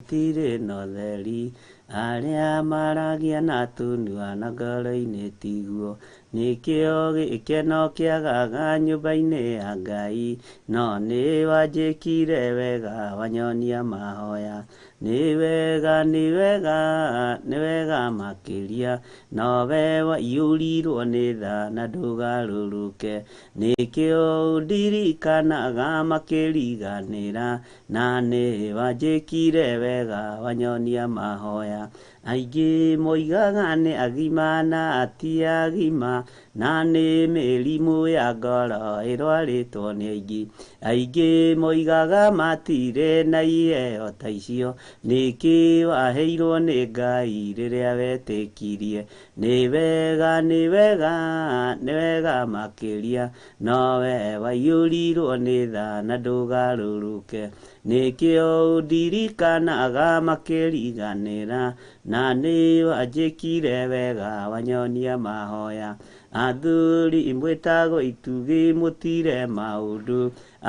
tire no theri aria maragia na tunua na ngoro-inĩ tiguo nikĩo gĩkeno kĩagaga nyũmba-inĩ ya Ngai no nĩ wanjĩkire wega wanyonia mahoya nĩ wega makĩria nowe waiyũrirwo nĩ tha na ndũgarũrũke nĩkĩo ndirikanaga makĩriganĩra na nĩ wanjĩkire wega wanyonia mahoya aingĩ moigaga nĩ agima na ti agima na nĩ mĩrimũ ya ngoro ĩrwarĩtwo nĩ aingĩ moigaga matirĩ na iheo ta icio nĩkĩ waheirwo nĩ Ngai rĩrĩa wetĩkirie nĩ wega makĩria nowe waiyũrirwo nĩ tha na ndũgarũrũke nĩkĩo ndirikanaga makĩriganĩra na nĩ wanjĩkire wega wanyonia mahoya athuri mwĩtagwo itugĩ mũtire maũndũ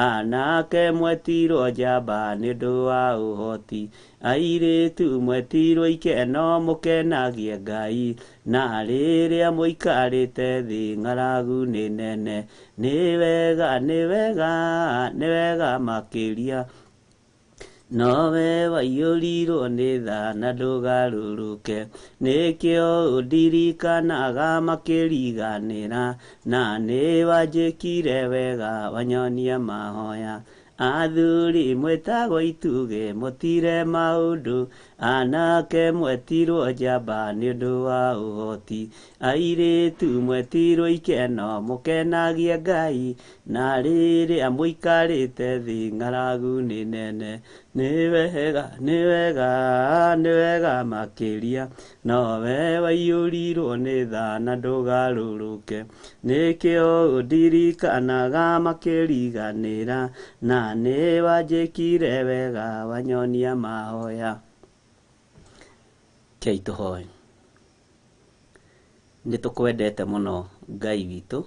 anake mwetirwo njamba nĩ ũndũ wa ũhoti airĩtu mwetirwo ikeno mũkenagie Ngai na rĩrĩa mũikarĩte thĩ ng'aragu nĩ nene nĩ wega makĩria nowe waiyũrirwo nĩ tha na ndũgarũrũke nĩkĩo ndirikanaga makĩriganĩra na nĩ wanjĩkire wega wanyonia mahoya athuri mwĩtagwo itugĩ mũtire maũndũ anake mwetirwo njamba nĩ ũndũ wa ũhoti airĩtu mwetirwo ikeno mũkenagie Ngai na rĩrĩa mũikarĩte thĩ ng'aragu nĩ nene nĩ wega makĩria nowe waiyũrirwo nĩ tha na ndũgarũrũke nĩkĩo ndirikanaga makĩriganĩra na nĩ wanjĩkire wega wanyonia mahoya kei tũhoe nĩ tũkwendete mũno Ngai witũ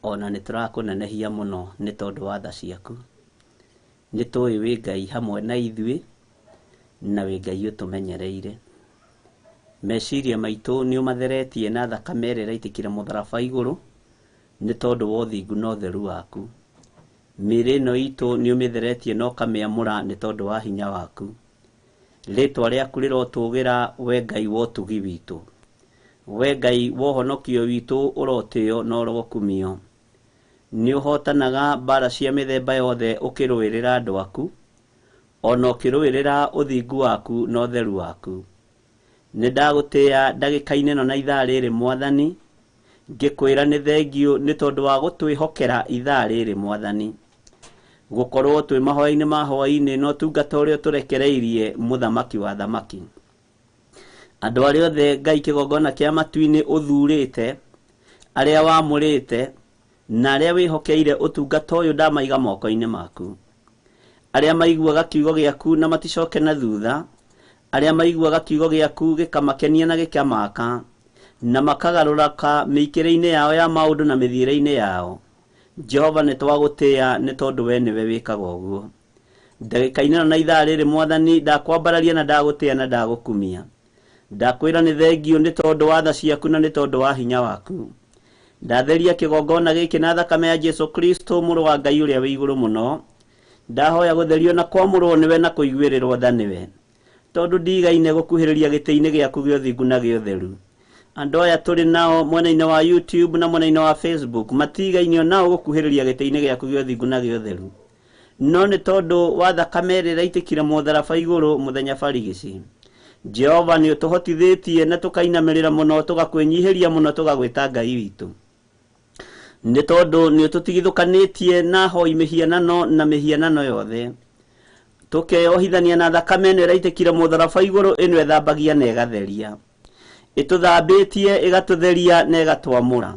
ona nĩ tũrakũnenehia mũno nĩ tondũ wa tha ciaku nĩ tũĩ wĩ Ngai hamwe na ithuĩ na wĩ Ngai ũtũmenyereire meciria maitũ nĩ ũmatheretie na thakame ĩrĩa ĩraitĩkire mũtharaba igũrũ nĩ tondũ wa ũthingu na ũtheru waku mĩĩrĩ ĩno itũ nĩ ũmĩtheretie na ũkamĩamũra nĩ tondũ wa hinya waku rĩtwa rĩaku rĩrotũgĩra we Ngai wa ũtugi witũ we Ngai wa ũhonokio witũ ũrotĩo na ũrokumio nĩ ũhotanaga mbara cia mĩthemba yothe ũkĩrũĩrĩra andũ aku ona ũkĩrũĩrĩra ũthingu waku na ũtheru waku nĩ ndagũtĩĩa ndagĩka-inĩ ĩno na ithaa rĩrĩ Mwathani ngĩkwĩra nĩ thengio nĩ tondũ wa gũtwĩhokera ithaa rĩrĩ Mwathani gũkorwo twĩ mahoya-inĩ ma Hwai-ini no tungata ũrĩa tũrekereirie mũthamaki wa thamaki andũ arĩa othe Ngai kĩgongona kĩa matu-inĩ ũthurĩte arĩa wamũrĩte na arĩa wĩhokeire ũtungata ũyũ ndamaiga moko-inĩ maku arĩa maiguaga kiugo gĩaku na maticoke na thutha arĩa maiguaga kiugo gĩaku gĩkamakenia na gĩkamaka na makagarũraka mĩikĩre-inĩ yao ya maũndũ na mĩthiĩre-inĩ yao Jehova nĩ twagũtĩĩa nĩ tondũ we nĩwe wĩkaga ũguo ndagĩka-inĩ ĩno na ithaa rĩrĩ Mwathani ndakwambararia na ndagũtĩĩa na ndagũkumia ndakwĩra nĩ thengio nĩ tondũ wa tha ciaku na nĩ tondũ wa hinya waku ndatheria kĩgongona gĩkĩ na thakame ya Jesu Kristo mũrũ wa Ngai ũrĩa wĩ igũrũ mũno ndahoya gũtherio na kwamũrwo nĩwe na kũiguĩrĩrwo tha nĩwe tondũ ndigaine gũkuhĩrĩria gĩtĩ-inĩ gĩaku gĩa ũthingu na gĩa ũtheru andũ aya tũrĩ nao mwena-inĩ wa YouTube na mwena-inĩ wa Facebook matigainio nao gũkuhĩrĩria gĩtĩ-inĩ gĩaku gĩa ũthingu na gĩa ũtheru no nĩ tondũ wa thakame ĩrĩa ĩraitĩkire mũtharaba igũrũ mũthenya barigici Jehova nĩ ũtũhotithĩtie na tũkainamĩrĩra mũno tũgakwĩnyihĩria mũno tũgagwĩta Ngai witũ nĩ tondũ nĩ ũtũtigithũkanĩtie na hoi mĩhianano na mĩhianano yothe tũkeyohithania na thakame ĩno ĩraitĩkire mũtharaba igũrũ ĩno ĩthambagia na ĩgatheria ĩtũthambĩtie ĩgatũtheria na ĩgatwamũra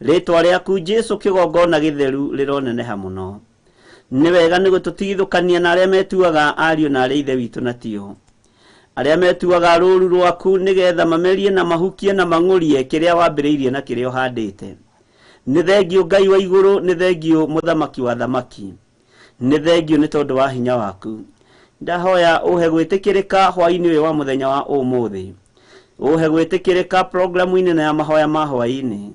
rĩtwa rĩaku Jesu kĩgongona gĩtheru rĩroneneha mũno nĩ wega nĩ gũtũtigithũkania na arĩa metuaga ariũ na arĩa ithe witũ na tio arĩa metuaga rũũru rwaku nĩgetha mamerie na mahukie na mang'ũrie kĩrĩa wambĩrĩirie na kĩrĩa ũhandĩte nĩ thengio Ngai wa igũrũ nĩ thengio mũthamaki wa thamaki nĩ thengio nĩ tondũ wa hinya waku ndahoya uhe gwitikirika hwai-ini wa muthenya wa umuthi, uhe gwitikirika programu-ini na ya mahoya ma hwai-ini.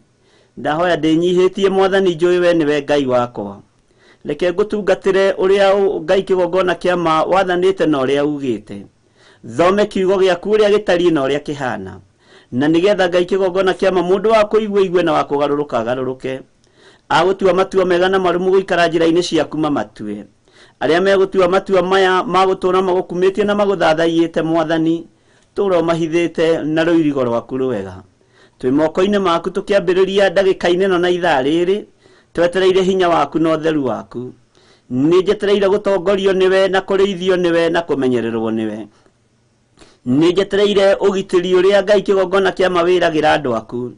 Ndahoya ndinyihitie Mwathani njui we niwe Ngai wakwa, reke ngutungatire uria Ngai kigongona kiama wathanite na uria ugite, thome kiugo giaku uria gitari na uria kihana, na nigetha Ngai kigongona kiama mundu wa kuigwe na wa kugaruruka garuruke, agutua matua mega na marumu guikara njira-ini ciaku mamatue. Aria megutua matua maya magutura magukumitie na maguthathaiite Mwathani, turo mahithite na ruirigo rwaku rwega. Twi moko-ini maku tukiambiriria ndagika-ini no na ithaa riri, twetereire hinya waku na utheru waku. Ni njetereire gutongorio niwe na kurithio niwe na kumenyererwo niwe. Ni njetereire ugitiri uria Ngai kigongona kia mawiragira andu aku,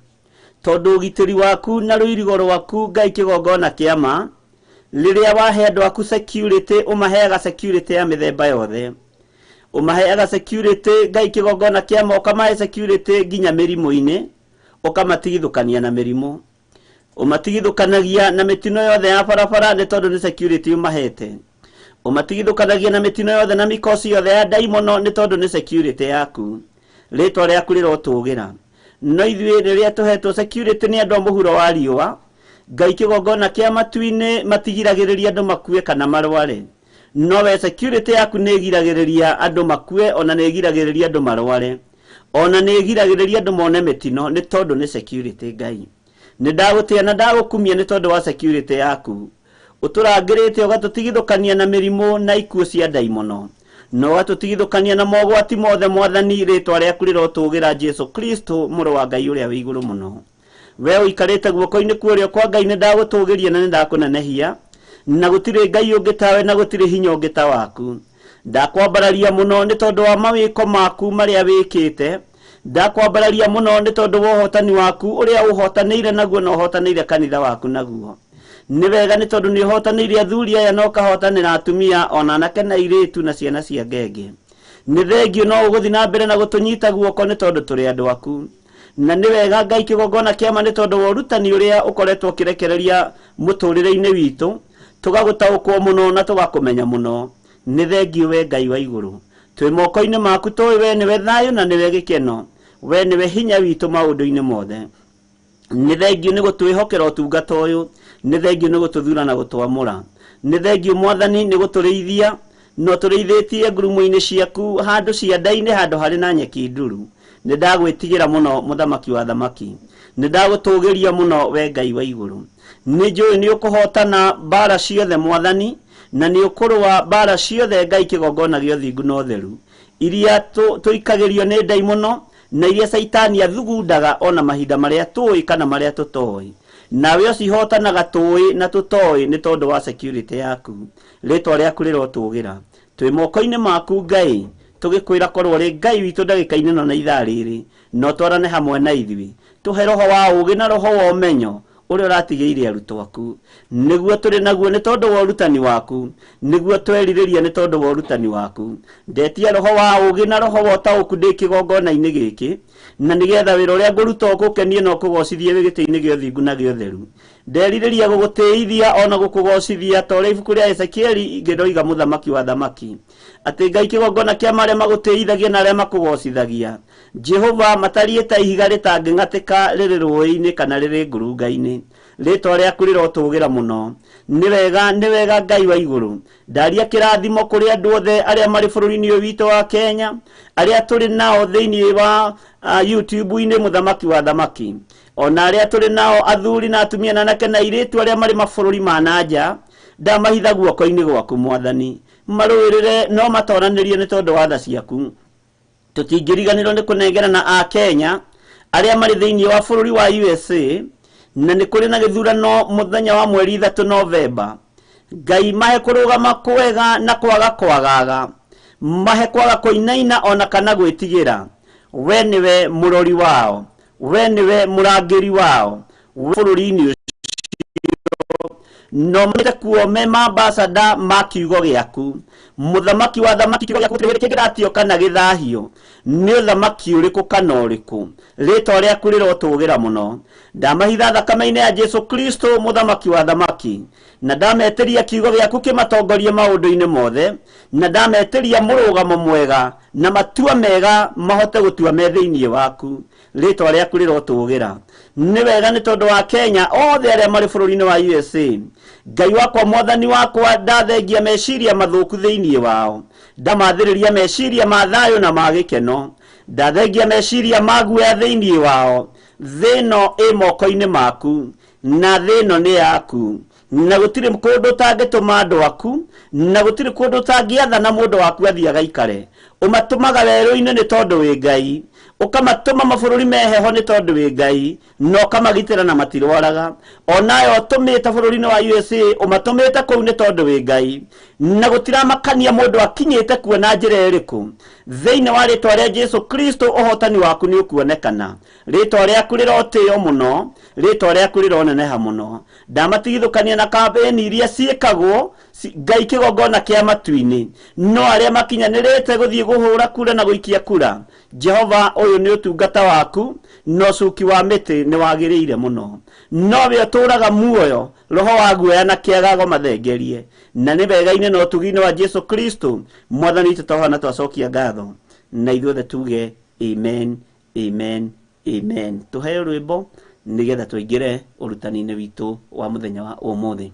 tondu ugitiri waku na ruirigo rwaku Ngai kigongona kiama riria wahe andu aku security, umaheaga security ya mithemba yothe, umaheaga security Ngai kigongona kiama, ukamahe security nginya mirimo-ini, ukamatigithukania na mirimo, umatigithukanagia na mitino yothe ya barabara ni tondu ni security umahete, umatigithukanagia na mitino yothe na mikosi yothe ya daimono ni tondu ni security yaku, ritwa riaku rirotugira. No ithuĩ rĩrĩa tũhetwo security nĩ andũ mũhuro wa riũa, Ngai kigongona kia matu-ini matigiragĩrĩria andũ makue kana marware, no we security yaku nĩ igiragĩrĩria andũ makue, ona nĩ igiragĩrĩria andũ marware, ona nĩ igiragĩrĩria andũ mone mitino ni tondu ni security. Ngai nĩ ndagũtĩa na ndagũkumia ni tondu wa security yaku, uturangĩrĩte ũgatutigithũkania na mĩrimũ na ikuũ cia ndaimono, no ũgatutigithũkania na mogwati mothe Mwathani, rĩtwa rĩaku rĩrotũgĩra Jesu Kristo mũrũ wa Ngai ũrĩa wĩ igũrũ mũno. We ũikarĩte guoko-inĩ kuorio kwa Ngai nĩ ndagũtũgĩria na nĩ ndakũnenehia, na gũtirĩ Ngai ũngĩ tawe na gũtirĩ hinya ũngĩ ta waku. Ndakwambararia mũno nĩ tondu wa mawĩko maku marĩa wĩkĩte, ndakwambararia mũno nĩ tondu wa ũhotani waku ũrĩa ũhotanĩire naguo na ũhotanĩire kanitha waku naguo. Nĩ wega nĩ tondu nĩ ũhotanĩire athuri aya na ũkahotanĩra atumia ona anake na airĩtu na ciana cia ngenge. Nĩ thengio no ũgũthiĩ na mbere na gũtũnyita guoko nĩ tondu tũrĩ andũ aku, na nĩ wega Ngai kigongona kiama nĩ tondu wa ũrutani ũrĩa ũkoretwo ũkĩrekereria mũtũrĩre-inĩ witũ, tũgagũtaũkwo mũno na tũgakũmenya mũno. Nĩ thengio we Ngai wa igũrũ, twĩ moko-inĩ maku tũĩ we nĩwe thayũ na nĩwe gĩkeno, we nĩwe hinya witũ maũndũ-inĩ mothe. Nĩ thengio nĩ gũtwĩhokera ũtungata ũyũ, nĩ thengio nĩ gũtũthura na gũtwamũra, nĩ thengio Mwathani nĩ gũtũrĩithia, no tũrĩithĩtie ngurumo-inĩ ciaku handũ cianda-inĩ, handũ harĩ na nyeki nduru. Nĩ ndagwĩtigĩra mũno mũthamaki wa thamaki, nĩ ndagũtũgĩria mũno we Ngai wa igũrũ. Nĩ njũĩ nĩ ũkũhotana mbara ciothe Mwathani, na nĩ ũkũrũa mbara ciothe Ngai kigongona gĩa ũthingu na ũtheru, iria tũikagĩrio nĩ ndaimono na iria Saitani athugundaga ona mahinda marĩa tũĩ kana marĩa tũtoĩ. Nawe ũcihotanaga tũĩ na tũtoĩ nĩ tondu wa security yaku, rĩtwa rĩaku rĩrotũgĩra. Twĩ moko-inĩ maku Ngai, tũgĩkwĩra korwo rĩ Ngai witũ ndagĩka-inĩ no na ithaa rĩrĩ, no twarane hamwe na ithuĩ, tũhe roho wa ũũgĩ na roho wa ũmenyo ũrĩa ũratigĩire arutwo aku, nĩguo tũrĩ naguo nĩ tondu wa ũrutani waku, nĩguo twerirĩria nĩ tondu wa ũrutani waku. Ndetia roho wa ũũgĩ na roho wa ũtaũku ndĩ kĩgongona-inĩ gĩkĩ, na nĩgetha wĩra ũrĩa ngũruta ũgũkenie na ũkũgocithie wĩ gĩtĩ-inĩ gĩa ũthingu na gĩa ũtheru. Nderirĩria gũgũtĩithia ona gũkũgocithia ta ũrĩa ibuku rĩa Ezekieli ingĩroiga mũthamaki wa thamaki, atĩ Ngai kigongona kĩa marĩa magũtĩithagia na arĩa makũgocithagia Jehova matariĩ ta ihiga rĩtangĩng'atĩka rĩrĩ rũĩ-inĩ kana rĩrĩ ngurunga-inĩ, rĩtwa rĩaku rĩrotũgĩra mũno. Nĩ wega Ngai wa igũrũ, ndaria kĩrathimo kũrĩ andũ othe arĩa marĩ bũrũri-inĩ ũyũ witũ wa Kenya, arĩa tũrĩ nao thĩinĩ wa YouTube-inĩ mũthamaki wa thamaki, ona arĩa tũrĩ nao athuri na atumia na anake na airĩtu arĩa marĩ mabũrũri ma nanja, ndamahitha guoko-inĩ gwaku Mwathani, marũĩrĩre no matoranĩrie nĩ tondu wa tha ciaku. Tũtingĩriganĩrwo nĩ kũnengerana a Kenya arĩa marĩ thĩinĩ wa bũrũri wa USA, na nĩ kũrĩ na gĩthurano mũthenya wa mweri 3 Novemba. Ngai mahe kũrũgama kwega na kwaga kwagaga, mahe kwaga kũinaina ona kana gwĩtigĩra. We nĩwe mũrori wao, we nĩwe mũrangĩri wao bũrũri-inĩ ũcio, no mete kuo me mambasada ma kiugo gĩaku. Mũthamaki wa thamaki, kiugo gĩaku kĩngĩratio kana gĩthahio, nĩ ũthamaki ũrĩkũ kana ũrĩkũ, rĩtwa rĩaku rĩrotũgĩra mũno. Ndamahitha thakame-inĩ ya Jesu Kristo mũthamaki wa thamaki, na ndameteria kiugo gĩaku kĩmatongorie maũndũ-inĩ mothe, na ndameteria mũrũgamo mwega na matua mega mahote gũtua me thĩinĩ waku. Rĩĩtwa rĩaku rĩrotũũgĩra. Nĩ wega nĩ tondũ wa Kenya othe arĩa marĩ bũrũri-inĩ wa USA. Ngai wakwa mwathani wakwa, ndathengia meciria mathũku thĩinĩ wao, ndamathĩrĩria meciria ma thayũ na ma gĩkeno, ndathengia meciria ma guoya thĩinĩ wao. Thĩ ĩno ĩ moko-inĩ maku, na thĩ ĩno nĩ yaku, na gũtirĩ kũndũ ũtangĩtũma andũ aku, na gũtirĩ kũndũ ũtangĩathana mũndũ waku athiĩ agaikare. Ũmatũmaga werũ-inĩ nĩ tondũ wĩ Ngai, ũkamatũma mabũrũri meheho nĩ tondũ wĩ Ngai, na ũkamagitĩra na matirwaraga. Onayo ũtũmĩte bũrũri-inĩ wa USA, ũmatũmĩte kũu nĩ tondũ wĩ Ngai, na gũtiramakania mũndũ akinyĩte kuona njĩra ĩrĩkũ. Thĩinĩ wa rĩĩtwa rĩa Jesu Kristo ũhotani waku nĩ ũkuonekana. Rĩĩtwa rĩaku rĩrotĩo mũno, rĩĩtwa rĩaku rĩroneneha mũno. Ndamatigithũkania na kambĩni iria ciĩkagwo Ngai kĩgongona kĩa matu-inĩ, no arĩa makinyanĩrĩte gũthiĩ gũhũra kura na gũikia kura. Jehova, ũyũ nĩ ũtungata waku, no cuki wa mĩtĩ nĩ wagĩrĩire mũno. Nowe ũtũũraga muoyo, roho wa guoya na kĩagago mathengerie. Na nĩ wega-inĩ na ũtugi-inĩ wa Jesu Kristo mwathani witũ tũhana twacokia ngatho, na ithuothe tuge amen, amen, amen. Tũheo rwĩmbo nĩgetha tũingĩre ũrutani-inĩ witũ wa mũthenya wa ũmũthĩ.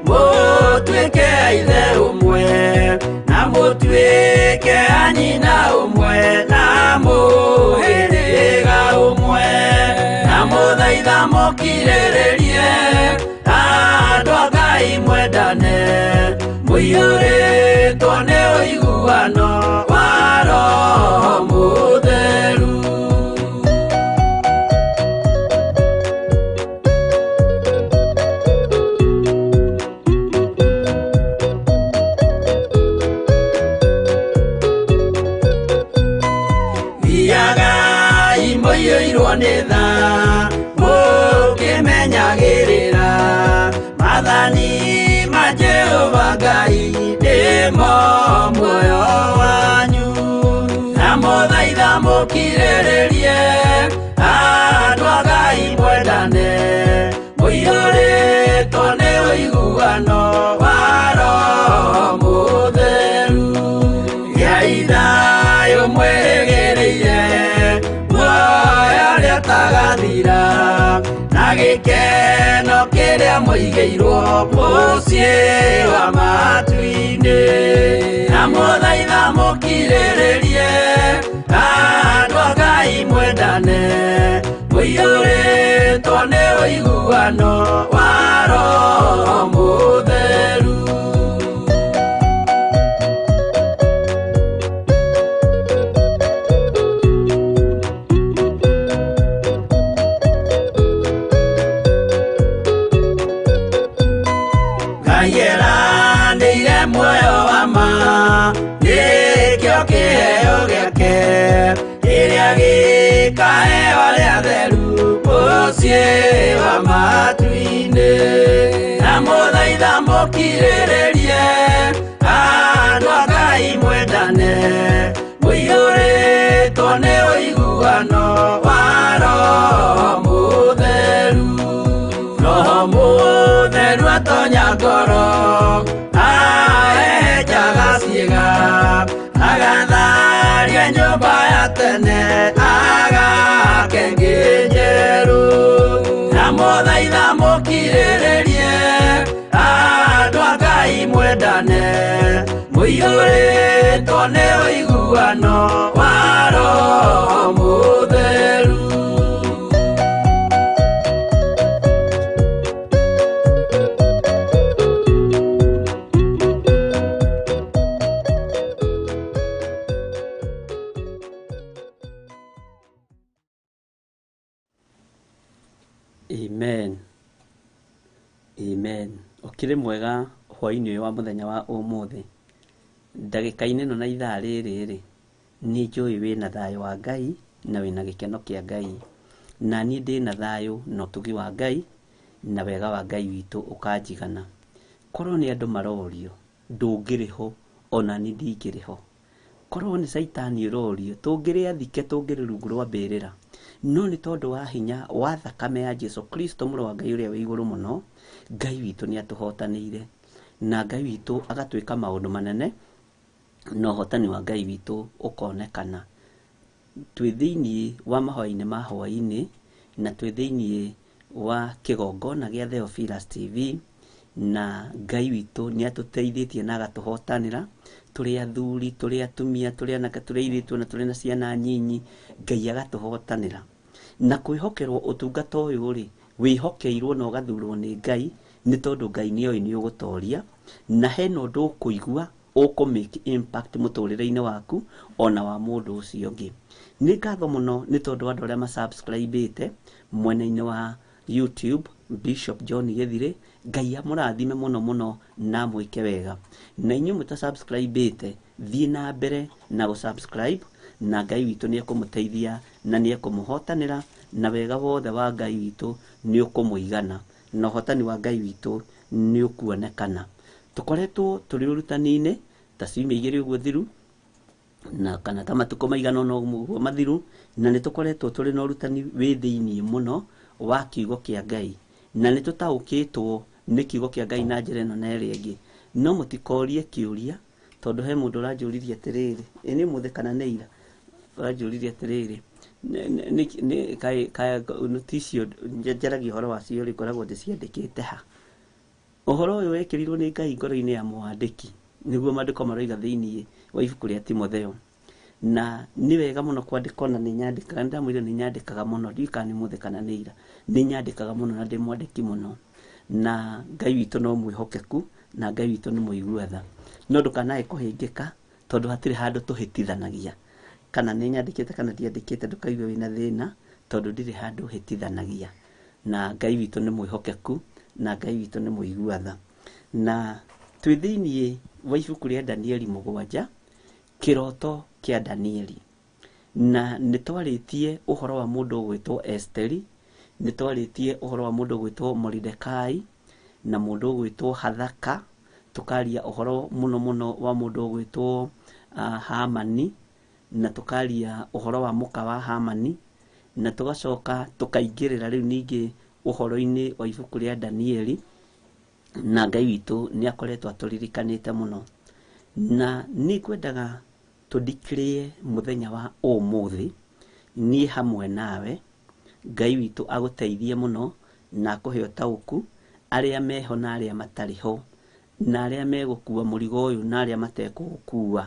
Mũtuĩke ithe ũmwe, na mũtuĩke anyina ũmwe, na mũhĩrĩga ũmwe, na mũthaitha mũkirĩrĩrie andũ a Ngai mwendane, mũiyũrĩtwo nĩ ũiguano wa Roho Mũtheru. Mathani ma Jehova Ngai nĩmo muoyo wanyu, na mũthaitha mũkirĩrĩrie andũ a Ngai mwendane, mũiyũrĩtwo nĩ ũiguano wa Roho Mũtheru. Gĩai thayũ mwĩrĩgĩrĩire, muoyo ũrĩa ũtagathira, na gĩkeno kĩrĩa mũigĩirwo mũciĩ wa matu-inĩ, na mũthaitha mũkirĩrĩrie andũ a Ngai mwendane, mũiyũrĩtwo nĩ ũiguano wa Roho Mũtheru. Muoyo wa ma nĩkĩo kĩheo gĩake, kĩrĩa gĩkaheo arĩa atheru mũciĩ wa matu-inĩ, na mũthaitha mũkirĩrĩrie andũ a Ngai mwendane, mũiyũrĩtwo nĩ ũiguano wa Roho Mũtheru. Roho Mũtheru atonya ngoro, agatharia nyũmba ya tene, agake njerũ, na mũthaitha mũkirĩrĩrie andũ a Ngai mwendane, wendane muiyũrĩtwo nĩ ũiguano wa Roho Mũtheru. Amen. Amen. Okire mwega hwai-ini wa muthenya wa ũmũthĩ. Ndagĩka-inĩ ĩno na ithaa rĩrĩ nĩ njũĩ wĩna thayũ wa Ngai na wĩna gĩkeno kĩa Ngai. Na niĩ ndĩna thayũ na ũtugi wa Ngai na wega wa Ngai witũ ũkanjigana. Korwo nĩ andũ marorio ndũngĩrĩ ho, ona niĩ ndingĩrĩ ho. Korwo nĩ Saitani ũrorio tũngĩrĩ athike, tũngĩrĩ rungu rwa mbĩrĩra. No nĩ tondũ wa hinya wa thakame ya Jesu Kristo mũrũ wa Ngai ũrĩa wĩ igũrũ mũno, Ngai witũ nĩ atũhotanĩire na Ngai witũ agatwĩka maũndũ manene na ũhotani wa Ngai witũ ũkonekana. Twĩ thĩinĩ wa mahoya-inĩ ma hwai-inĩ na twĩ thĩinĩ wa kĩgongona gĩa Theophilus TV, na Ngai witũ nĩ atũteithĩtie na agatũhotanĩra. Tũrĩ athuri, tũrĩ atumia, tũrĩ anake, tũrĩ airĩtu na tũrĩ na ciana nyinyi, Ngai agatũhotanĩra. Na kwĩhokerwo ũtungata ũyũ rĩ, wĩhokeirwo na ũgathurwo nĩ Ngai, nĩ tondũ Ngai nĩ oĩ nĩ ũgũtoria na hena ũndũ ũkũigua ũkũ-make impact mũtũrĩre-inĩ waku ona wa mũndũ ũcio ũngĩ. Nĩ ngatho mũno nĩ tondũ andũ arĩa ma-subscribe-ĩte mwena-inĩ wa YouTube Bishop John Githiri, Ngai amũrathime mũno mũno na mwĩke wega. Na inyuĩ mũta-subscribe-ĩte thiĩ na mbere na gũ-subscribe, na Ngai witũ nĩ ekũmũteithia na nĩ ekũmũhotanĩra, na wega wothe wa Ngai witũ nĩ ũkũmũigana na ũhotani wa Ngai witũ nĩ ũkuonekana. Tũkoretwo tũrĩ ũrutani-inĩ ta ciumia 2 ũguo thiru na kana ta matukũ maigana ũna ũguo mathiru, na nĩ tũkoretwo tũrĩ na ũrutani wĩ thĩinĩ mũno wa kiugo kĩa Ngai, na nĩ tũtaũkĩtwo nĩ kiugo kĩa Ngai na njĩra ĩno na ĩrĩa ĩngĩ. No mũtikorie kĩũria tondũ he mũndũ ũranjũririe atĩrĩrĩ, nĩ mũthĩ kana nĩ ira ũranjũririe atĩrĩrĩ, kaĩ noti icio njaragia ũhoro wacio rĩ ngoragwo ndĩciandĩkĩte ha? Ũhoro ũyũ wekĩrirwo nĩ Ngai ngoro-inĩ ya mwandĩki, nĩguo maandĩko maroiga thĩinĩ wa ibuku rĩa Timotheo. Na nĩ wega mũno kwandĩka, na nĩ nyandĩkaga, nĩ ndamwĩra nĩ nyandĩkaga mũno, ndiũĩ kana nĩ mũthĩ kana nĩ ira, nĩ nyandĩkaga mũno na ndĩ mwandĩki mũno. Na Ngai witũ no mwĩhokeku na Ngai witũ nĩ mũigua tha. No ndũkanae kũhĩngĩka tondũ hatirĩ handũ tũhĩtithanagia, kana nĩ nyandĩkĩte kana ndiandĩkĩte, ndũkaigue wĩna thĩna tondũ ndirĩ handũ hĩtithanagia. Na Ngai witũ nĩ mwĩhokeku na Ngai witũ nĩ mũigua tha. Na twĩ thĩinĩ wa ibuku rĩa Danieli 7, Kiroto kĩa Danieli, na nĩ twarĩtie ũhoro wa mũndũ ũgwĩtwo Esteri, nĩ twarĩtie ũhoro wa mũndũ ũgwĩtwo Moridekai na mũndũ ũgwĩtwo Hathaka, tukaria ũhoro mũno mũno wa mũndũ ũgwĩtwo Hamani, na tukaria ũhoro wa mũka wa Hamani, na tugacoka tukaingĩrĩra rĩu ningĩ ũhoro-inĩ wa ibuku rĩa Danieli. Na Ngai witũ nĩ akoretwo atũririkanĩte mũno, na nĩ kwendaga tũdeclare mũthenya wa ũmũthĩ niĩ hamwe nawe, Ngai witũ agũteithie mũno na akũhe ũtaũku, arĩa meho na arĩa matarĩ ho, na arĩa megũkua mũrigo ũyũ na arĩa matekũũkua,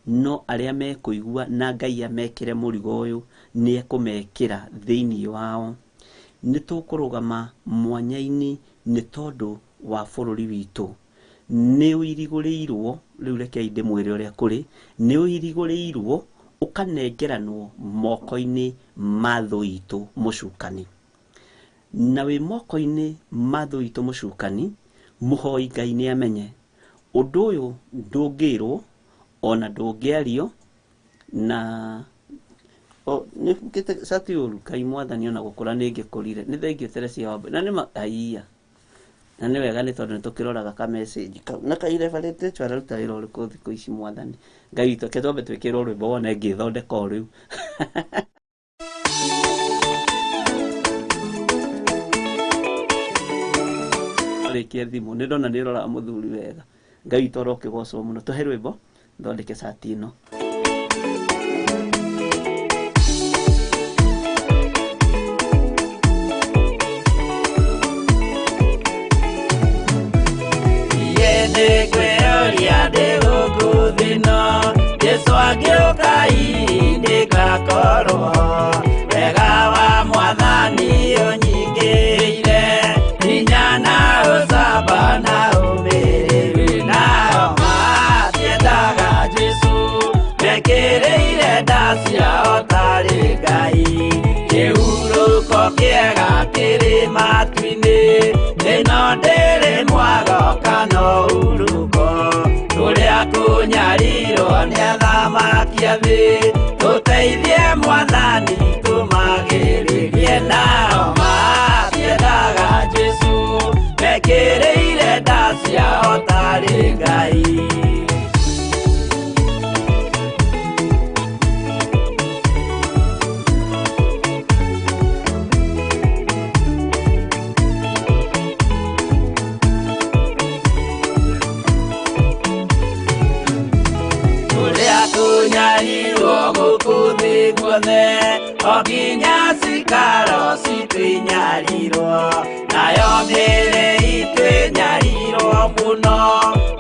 no arĩa mekũigua na Ngai amekĩre mũrigo ũyũ nĩ ekũmekĩra thĩinĩ wao. Nĩ tũkũrũgama mwanya-inĩ nĩ tondũ wa bũrũri witũ nĩ ũirigũrĩirwo, rĩu rekei ndĩmwĩre ũrĩa kũrĩ, nĩ ũirigũrĩirwo ũkanengeranwo moko-inĩ ma thũ itũ mũcukani. Na wĩ moko-inĩ ma thũ itũ mũcukani, mũhoi Ngai nĩ amenye ũndũ ũyũ ndũngĩrwo ona ndũngĩario. Na nĩ ngĩte cati ũru, Kai Mwathani ona gũkũra nĩ ngĩkũrire, nĩ thengio Teresia Wambui, na nĩ aiya, na nĩ wega nĩ tondũ nĩ tũkĩroraga ka message kau, na Kai referete chwa ruta wĩra ũrĩkũ thikũ ici Mwathani. Ngai witũ ke twambe twĩkĩrwo rwĩmbo wone ngĩthondeka o rĩu. Rĩkia thimũ nĩ ndona nĩ roraga mũthuri wega. Ngai witũ arokĩgocwo mũno. Tũhe rwĩmbo thondeke cati ĩno. Yende kweo ciao tarĩ Ngai kĩhurũko kĩega kĩrĩ matu-inĩ ĩno ndĩrĩ mwago kana ũhurũko tũrĩa kũnyarirwo nĩ athamaki a thĩ tũteithie Mwathani tũmagĩrĩrie nao matiendaga Jesũ mekĩrĩire nda ciao tarĩ Ngai okinya cikaro citwĩnyarirwo nayo mĩĩrĩ itwĩnyarirwo mũno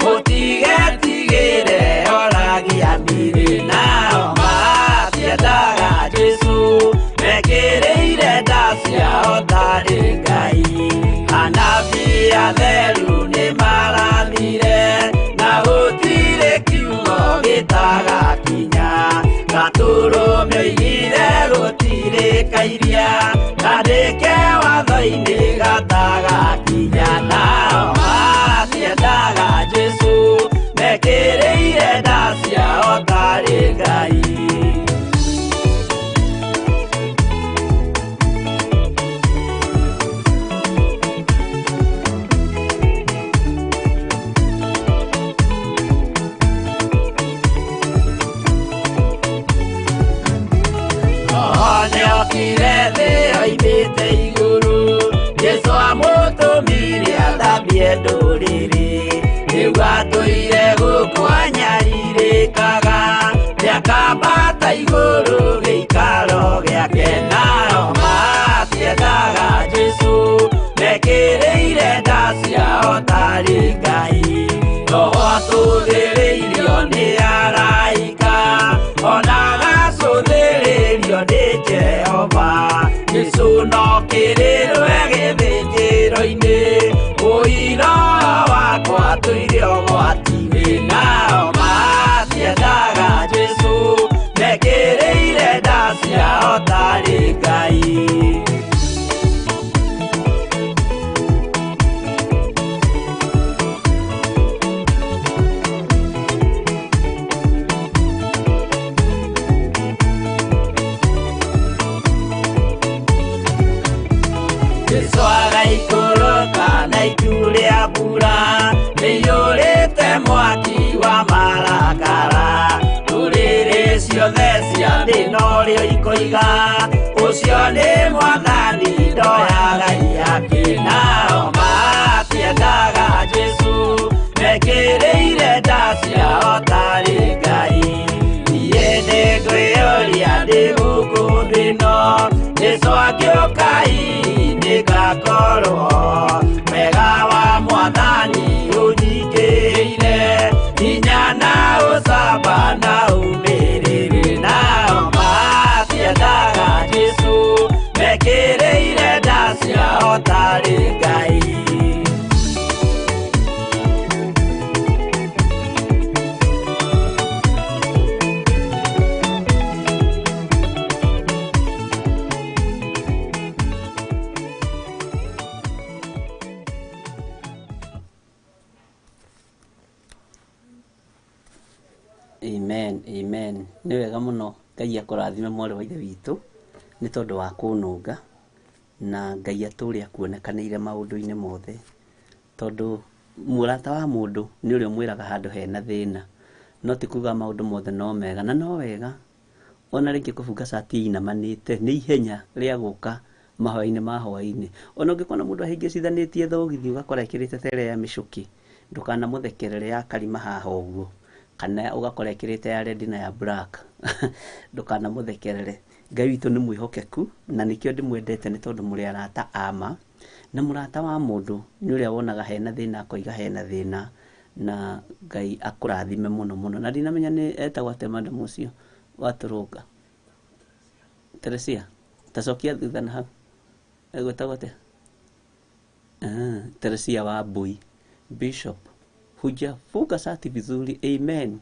mũtigetigĩre oragia mĩĩrĩ nao matiendaga Jesũ mekĩrĩire nda ciao tarĩ Ngai anabii atheru nĩ marathire na gũtirĩ kiugo gĩtagakinya gatũrũme oigire gũtirĩ kairia kandĩke watho-inĩ gatagakinya nao matiendaga Jesũ mekĩrĩire nda ciao tarĩ Ngai oimĩte igũrũ Jesũ amũtũmire athambie ndũrĩrĩ rĩu atũire gũkũ anyarirĩkaga nĩakambata igũrũ gĩikaro gĩake nao matiendaga Jesũ mekĩrĩire nda ciao tarĩ Ngai roho atũthĩrĩirio nĩ araika ona agacũthĩrĩrio nĩ Jehova Jesũ no kĩrĩrwe gĩthĩnjĩro-inĩ ũira wakwa tũire ũgwati-inĩ nao matiendaga Jesũ mekĩrĩire nda ciao tarĩ Ngai mwaki wa marakara ndũrĩrĩ ciothe cia thĩ norĩo ikoiga ũcio nĩ Mwathani ndoyaga iake nao matiendaga Jesũ mekĩrĩire nda ciao tarĩ Ngai niĩ nĩngwĩyũria ndĩ gũkũ thĩ ĩno Jesũ agĩũka nĩngakorwo wega wa Mwathani ũnyingĩrĩire hinya na ũcamba na ũmĩrĩrĩ nao matiendaga Jesũ mekĩrĩire nda ciao tarĩ Ngai Amen, amen. Nĩ wega mũno Ngai akũrathime mwarĩ wa ithe witũ nĩ tondũ wa kũnũnga na Ngai atũre akuonekanĩire maũndũ-inĩ mothe tondũ mũrata wa mũndũ nĩ ũrĩa ũmwĩraga handũ hena thĩna no ti kuga maũndũ mothe no mega na no wega ona rĩngĩ kũbunga cati inamanĩte nĩ ihenya rĩa gũka mahoya-inĩ ma hwai-inĩ ona ũngĩkona mũndũ ahĩngĩcithanĩtie thogithi ũgakora ekĩrĩte tere ya mĩcũki ndũkanamũthekerere ya karima haha ũguo kana ũgakora ekĩrĩte ya red na ya black ndũkanamũthekerere Ngai witũ nĩ mwĩhokeku na nĩkĩo ndĩmwendete nĩ tondũ mũrĩ arata ama na mũrata wa mũndũ nĩ ũrĩa wonaga hena thĩna akoiga hena thĩna na Ngai akũrathime mũno mũno na ndinamenya nĩ etagwo atĩa madam ũcio watũrũnga Teresia tacokia thutha na hau egwĩtagwo atĩa Teresia wa Mbui Bishop huja funga sati vizuri amen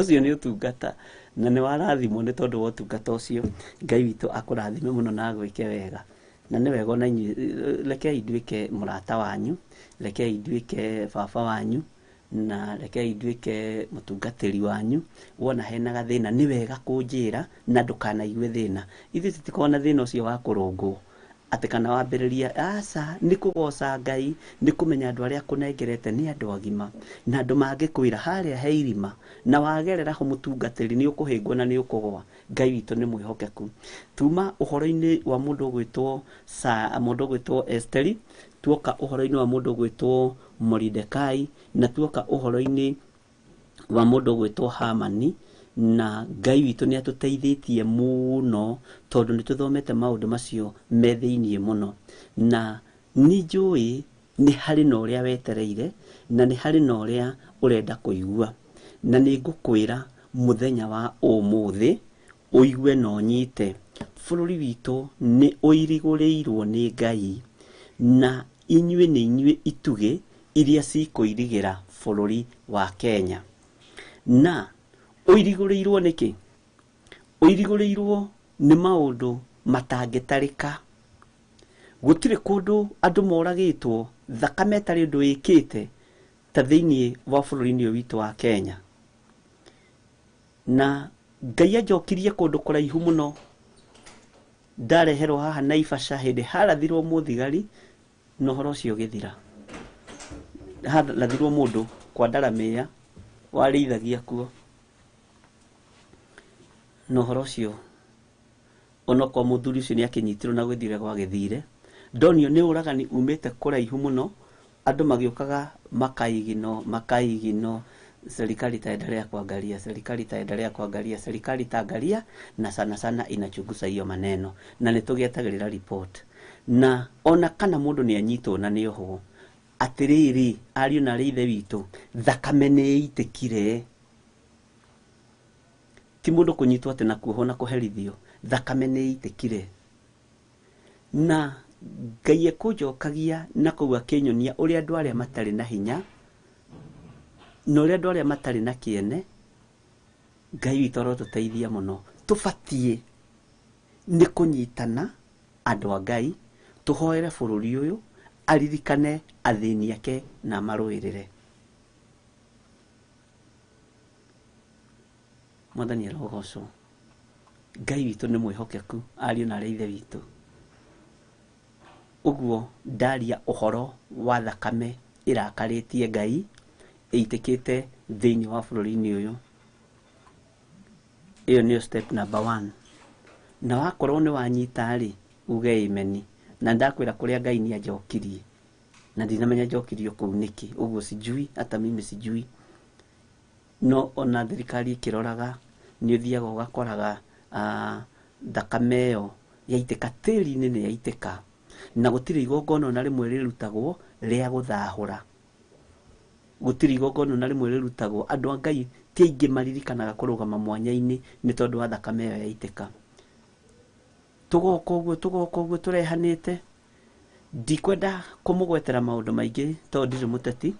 ucio nĩ ũtungata na nĩ warathimwo nĩ tondũ wa ũtungata ũcio. Ngai witũ akũrathime mũno na agwĩke wega, na nĩ wega ona inyuĩ rekei nduĩke mũrata wanyu, rekei nduĩke baba wanyu, na rekei nduĩke mũtungatĩri wanyu. Wona hena gathĩna nĩ wega kũnjĩra na ndũkanaigue thĩna. Ithuĩ tũtikoragwo na thĩna ũcio wa kũrũngwo atĩ kana wambĩrĩria aca nĩ kũgoca Ngai, nĩ kũmenya andũ arĩa akũnengerete nĩ andũ agima, na andũ mangĩkwĩra harĩa he irima na wagerera ho mũtungatĩri nĩ ũkũhĩngwo na nĩ ũkũgwa. Ngai witũ nĩ mwĩhokeku. Tuma ũhoro-inĩ wa mũndũ ũgwĩtwo Esteri, tuoka ũhoro-inĩ wa mũndũ ũgwĩtwo Moridekai, na tuoka ũhoro-inĩ wa mũndũ ũgwĩtwo Hamani, na Ngai witũ nĩ atũteithĩtie mũno tondũ nĩ tũthomete maũndũ macio me thĩiniĩ mũno. Na nĩ njũĩ nĩ harĩ na ũrĩa wetereire, na nĩ harĩ na ũrĩa ũrenda kũigua, na nĩ ngũkwĩra mũthenya wa ũmũthĩ ũigue na ũnyite. Bũrũri witũ nĩ ũirigũrĩirwo nĩ Ngai, na inyuĩ nĩ inyuĩ itugĩ iria cikũirigĩra bũrũri wa Kenya. Na ũirigũrĩirwo nĩkĩ? Ũirigũrĩirwo nĩ maũndũ matangĩtarĩka. Gũtirĩ kũndũ andũ moragĩtwo thakame ĩtarĩ ũndũ ĩkĩte ta thĩiniĩ wa bũrũri-inĩ ũyũ witũ wa Kenya. Na Ngai anjokirie kũndũ kũraihu mũno, ndareherwo haha Naivasha hĩndĩ harathirwo mũthigari na ũhoro ũcio ũgĩthira. Harathirwo mũndũ kwa Ndaramĩya warĩithagia kuo, na ũhoro ũcio onokorwo mũthuri ũcio nĩ akĩnyitirwo na gũthire gwa Githiri, ndonio nĩ ũragani umĩte kũraihu mũno, andũ magĩũkaga makaigino, serikali itaendelea kuangalia, serikali itaendelea kuangalia, serikali itaangalia, na sana sana inachunguza hiyo maneno, na nĩtũgĩetagĩrĩra report. Na ona kana mũndũ nĩ anyitwo na nĩ ohwo, atĩrĩrĩ ariũ na arĩ ithe witũ, thakame nĩ ĩitĩkire. Ti mũndũ kũnyitwo atĩ na kuohwo na kũherithio, thakame nĩ ĩitĩkire. Na Ngai ekũnjokagia na kũu akĩnyonia ũrĩa andũ arĩa matarĩ na hinya na ũrĩa andũ arĩa matarĩ na kĩene, Ngai witũ arotũteithia mũno. Tũbatiĩ nĩ kũnyitana andũ a Ngai, tũhoere bũrũri ũyũ, aririkane athĩni ake na marũĩrĩre. Mwathani arogocwo. Ngai witũ nĩ mwĩhokeku, ariũ na arĩ ithe witũ. Ũguo ndaria ũhoro wa thakame ĩrakarĩtie Ngai ĩitĩkĩte thĩiniĩ wa bũrũri-inĩ ũyũ. Ĩyo nĩyo step number 1. Na wakorwo nĩ wanyita rĩ, uge amen. Na ndakwĩra kũrĩa Ngai nĩ anjokirie, na ndinamenya njokirio kũu nĩkĩ, ũguo sijui, hata mimi sijui. No ona thirikari ĩkĩroraga nĩ ũthiaga ũgakoraga thakame ĩyo yaitĩka tĩri-inĩ nĩ yaitĩka, na gũtirĩ igongona ona rĩmwe rĩrutagwo rĩa gũthahũra. Gũtirĩ igongona ona rĩmwe rĩrutagwo. Andũ a Ngai ti aingĩ maririkanaga kũrũgama mwanya-inĩ nĩ tondũ wa thakame ĩyo yaitĩka. Tũgoka ũguo tũrehanĩte. Ndikwenda kũmũgwetera maũndũ maingĩ tondũ ndirĩ mũteti,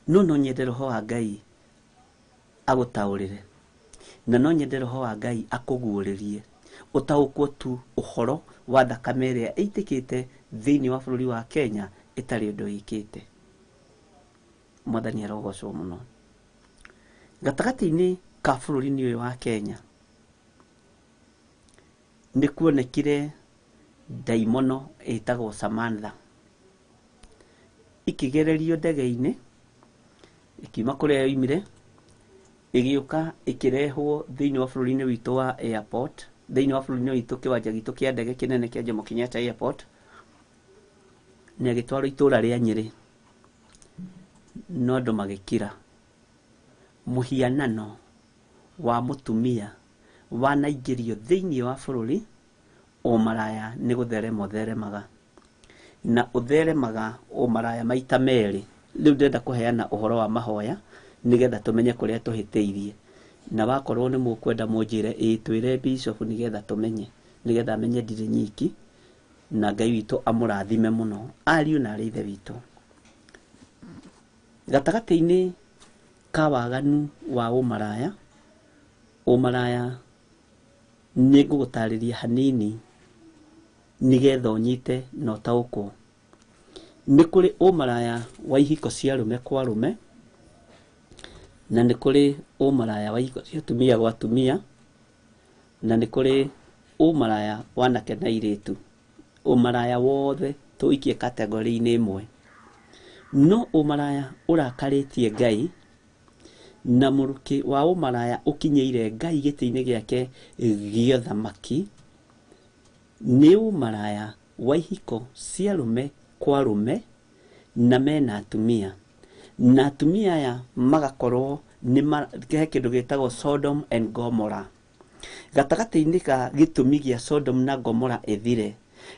no nyende Roho wa Ngai agũtaũrĩre, na no nyende Roho wa Ngai akũguũrĩrie, ũtaũkwo tu ũhoro wa thakame ĩrĩa ĩitĩkĩte thĩiniĩ wa bũrũri wa Kenya ĩtarĩ ũndũ ĩkĩte. Mwathani arogocwo mũno. Gatagatĩ-inĩ ka bũrũri-inĩ ũyũ wa Kenya nĩ kuonekire ndaimono ĩtagwo Samantha ikĩgererio ndege-inĩ, ikiuma kũrĩa yoimire, ĩgĩũka ĩkĩrehwo thĩiniĩ wa bũrũri-inĩ witũ wa airport, thĩiniĩ wa bũrũri-inĩ witũ kĩwanja gitũ kĩa ndege kĩnene kĩa Jomo Kenyatta airport, na ĩgĩtwarwo itũũra rĩa Nyĩrĩ, no andũ magĩkira. Mũhianano wa mũtumia wanaingĩrio thĩiniĩ wa bũrũri, ũmaraya nĩ gũtherema ũtheremaga, na ũtheremaga ũmaraya maita merĩ. Rĩu ndenda kũheana ũhoro wa Mahoya nĩgetha tũmenye kũrĩa tũhĩtĩirie, na wakorwo nĩ mũkwenda mũnjĩre twĩre bishop nĩgetha tũmenye, nĩgetha amenye ndirĩ nyiki, na Ngai witũ amũrathime mũno, ariũ na arĩ ithe witũ. Gatagatĩ-inĩ ka waganu wa ũmaraya Ũmaraya nĩ ngũgũtarĩria hanini nigetha ũnyite na ũtaũkwo. Nĩ kũrĩ ũmaraya wa ihiko cia arũme kwa arũme, na nĩ kũrĩ ũmaraya wa ihiko cia atumia gwa atumia, na nĩ kũrĩ ũmaraya wa anake na airĩtu. Ũmaraya wothe tũikie kategori-inĩ ĩmwe. No ũmaraya ũrakarĩtie Ngai, na mũrukĩ wa ũmaraya ũkinyĩire Ngai gĩtĩ-inĩ gĩake gĩa ũthamaki, nĩ ũmaraya wa ihiko cia arũme kwa arũme na mena atumia. Na atumia aya magakorwo he kĩndũ gĩtagwo Sodom and Gomorrah. Gatagatĩ-inĩ ka gĩtũmi gĩa Sodom na Gomorrah ĩthire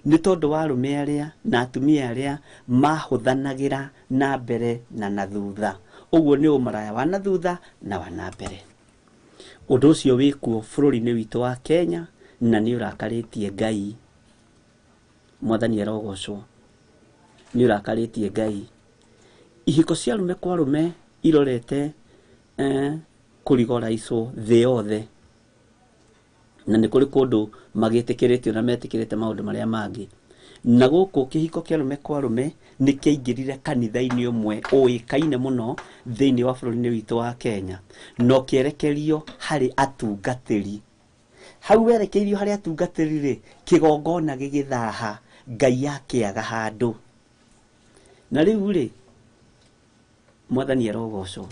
nĩ tondũ wa arũme arĩa na atumia arĩa mahũthanagĩra na mbere na na thutha. Ũguo nĩ ũmaraya wa na thutha na wa na mbere. Ũndũ ũcio wĩkuo bũrũri-inĩ witũ wa Kenya, na nĩ ũrakarĩtie Ngai. Mwathani arogocwo. Nĩ ũrakarĩtie Ngai. Ihiko cia arũme kwa arũme irorete kũrigoraicwo thĩ yothe, na nĩ kũrĩ kũndũ magĩtĩkĩrĩtio na metĩkĩrĩte maũndũ marĩa mangĩ. Na gũkũ kĩhiko kĩa arũme kwa arũme nĩ kĩaingĩrire kanitha-inĩ ũmwe ũĩkaine mũno thĩinĩ wa bũrũri-inĩ witũ wa Kenya, no kĩerekerio harĩ atungatĩri. Hau werekeirio harĩ atungatĩri rĩ, kĩgongona gĩgĩthaha, Ngai akĩaga handũ. Na rĩu rĩ, Mwathani arogocwo.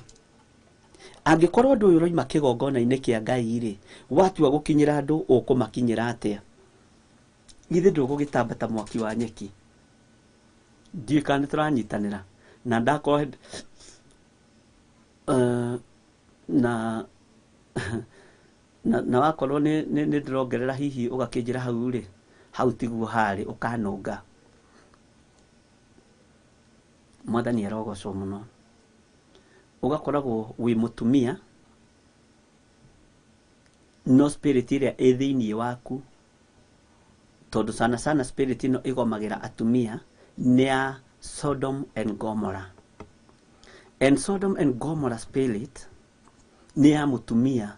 Angĩkorwo ũndũ ũyũ ũroima kĩgongona-inĩ kĩa Ngai rĩ, watua gũkinyĩra andũ ũkũmakinyĩra atĩa? Githĩ ndũgũgĩtamba ta mwaki wa nyeki? Ndiũĩ kana nĩ tũranyitanĩra. Na ndakorwo na wakorwo nĩ ndĩrongerera hihi ũgakĩnjĩra hau rĩ, hau tiguo harĩ ũkanũnga. Mwathani arogocwo mũno. Ũgakoragwo wĩ mũtumia, no spirit ĩrĩa ĩ thĩinĩ waku, tondũ sana spirit ĩno ĩgomagĩra atumia, nĩ ya Sodom and Gomorrah. And Sodom and Gomorrah spirit nĩ ya mũtumia.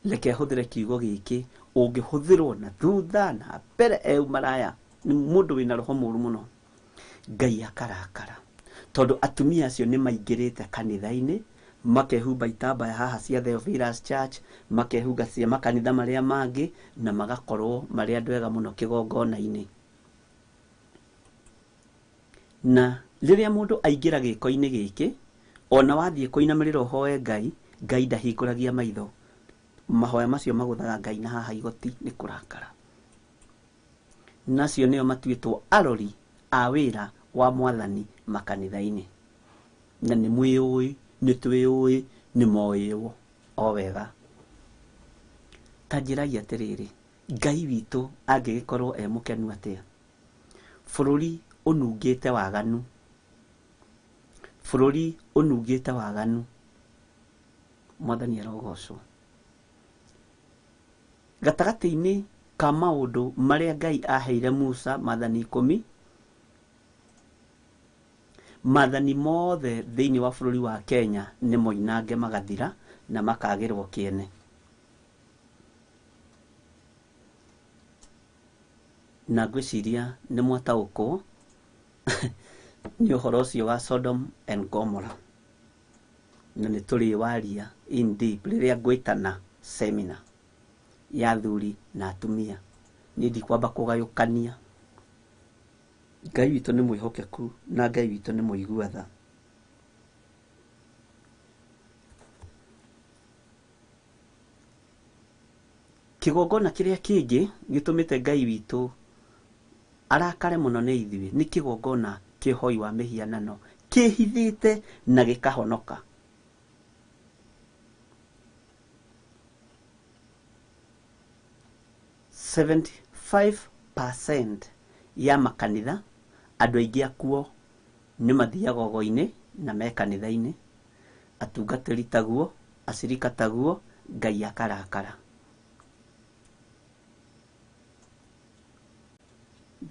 Reke hũthĩre kiugo gĩkĩ, ũngĩhũthĩrwo na thutha na mbere ũmaraya, nĩ mũndũ wĩna roho mũru mũno. Ngai akarakara. Tondũ atumia acio nĩ maingĩrĩte kanitha-inĩ, makehumba itambaya haha cia Theophilus Church, makehumba cia makanitha marĩa mangĩ, na magakorwo marĩ andũ ega mũno kĩgongona-inĩ. Na rĩrĩa mũndũ aingĩra gĩko-inĩ gĩkĩ, ona wathiĩ kũinamĩrĩra ũhoe Ngai, Ngai ndahingũragia maitho. Mahoya macio magũthaga Ngai na haha igoti nĩ kũrakara. Nacio nĩo matuĩtwo arori a wĩra wa Mwathani makanitha-inĩ. Na nĩ mwĩũĩ, nĩ twĩũĩ, nĩ moĩo o wega. Ta njĩragia atĩrĩrĩ, Ngai witũ angĩgĩkorwo e mũkenu atĩa? Bũrũri ũnungĩte waganu. Bũrũri ũnungĩte waganu. Mwathani arogocwo. Gatagatĩ-inĩ ka maũndũ marĩa Ngai aheire Musa, maathani 10, maathani mothe thĩinĩ wa bũrũri wa Kenya nĩ moinange magathira na makagĩrwo kĩene. Na ngwĩciria nĩ mwataũkwo nĩ ũhoro ũcio wa Sodom and Gomorrah. Na nĩ tũrĩ waria in deep rĩrĩa ngwĩtana seminar ya athuri na atumia. Niĩ ndikwamba kũgayũkania. Ngai witũ nĩ mwĩhokeku na Ngai witũ nĩ mũigua tha. Kĩgongona kĩrĩa kĩngĩ gĩtũmĩte Ngai witũ arakare mũno nĩ ithuĩ nĩ kĩgongona kĩa ũhoi wa mĩhianano, kĩhithĩte na gĩkahonoka. %75% ya makanitha, andũ aingĩ akuo nĩ mathiaga ũgo-inĩ na me kanitha-inĩ, atungatĩri taguo, acirika taguo, Ngai akarakara.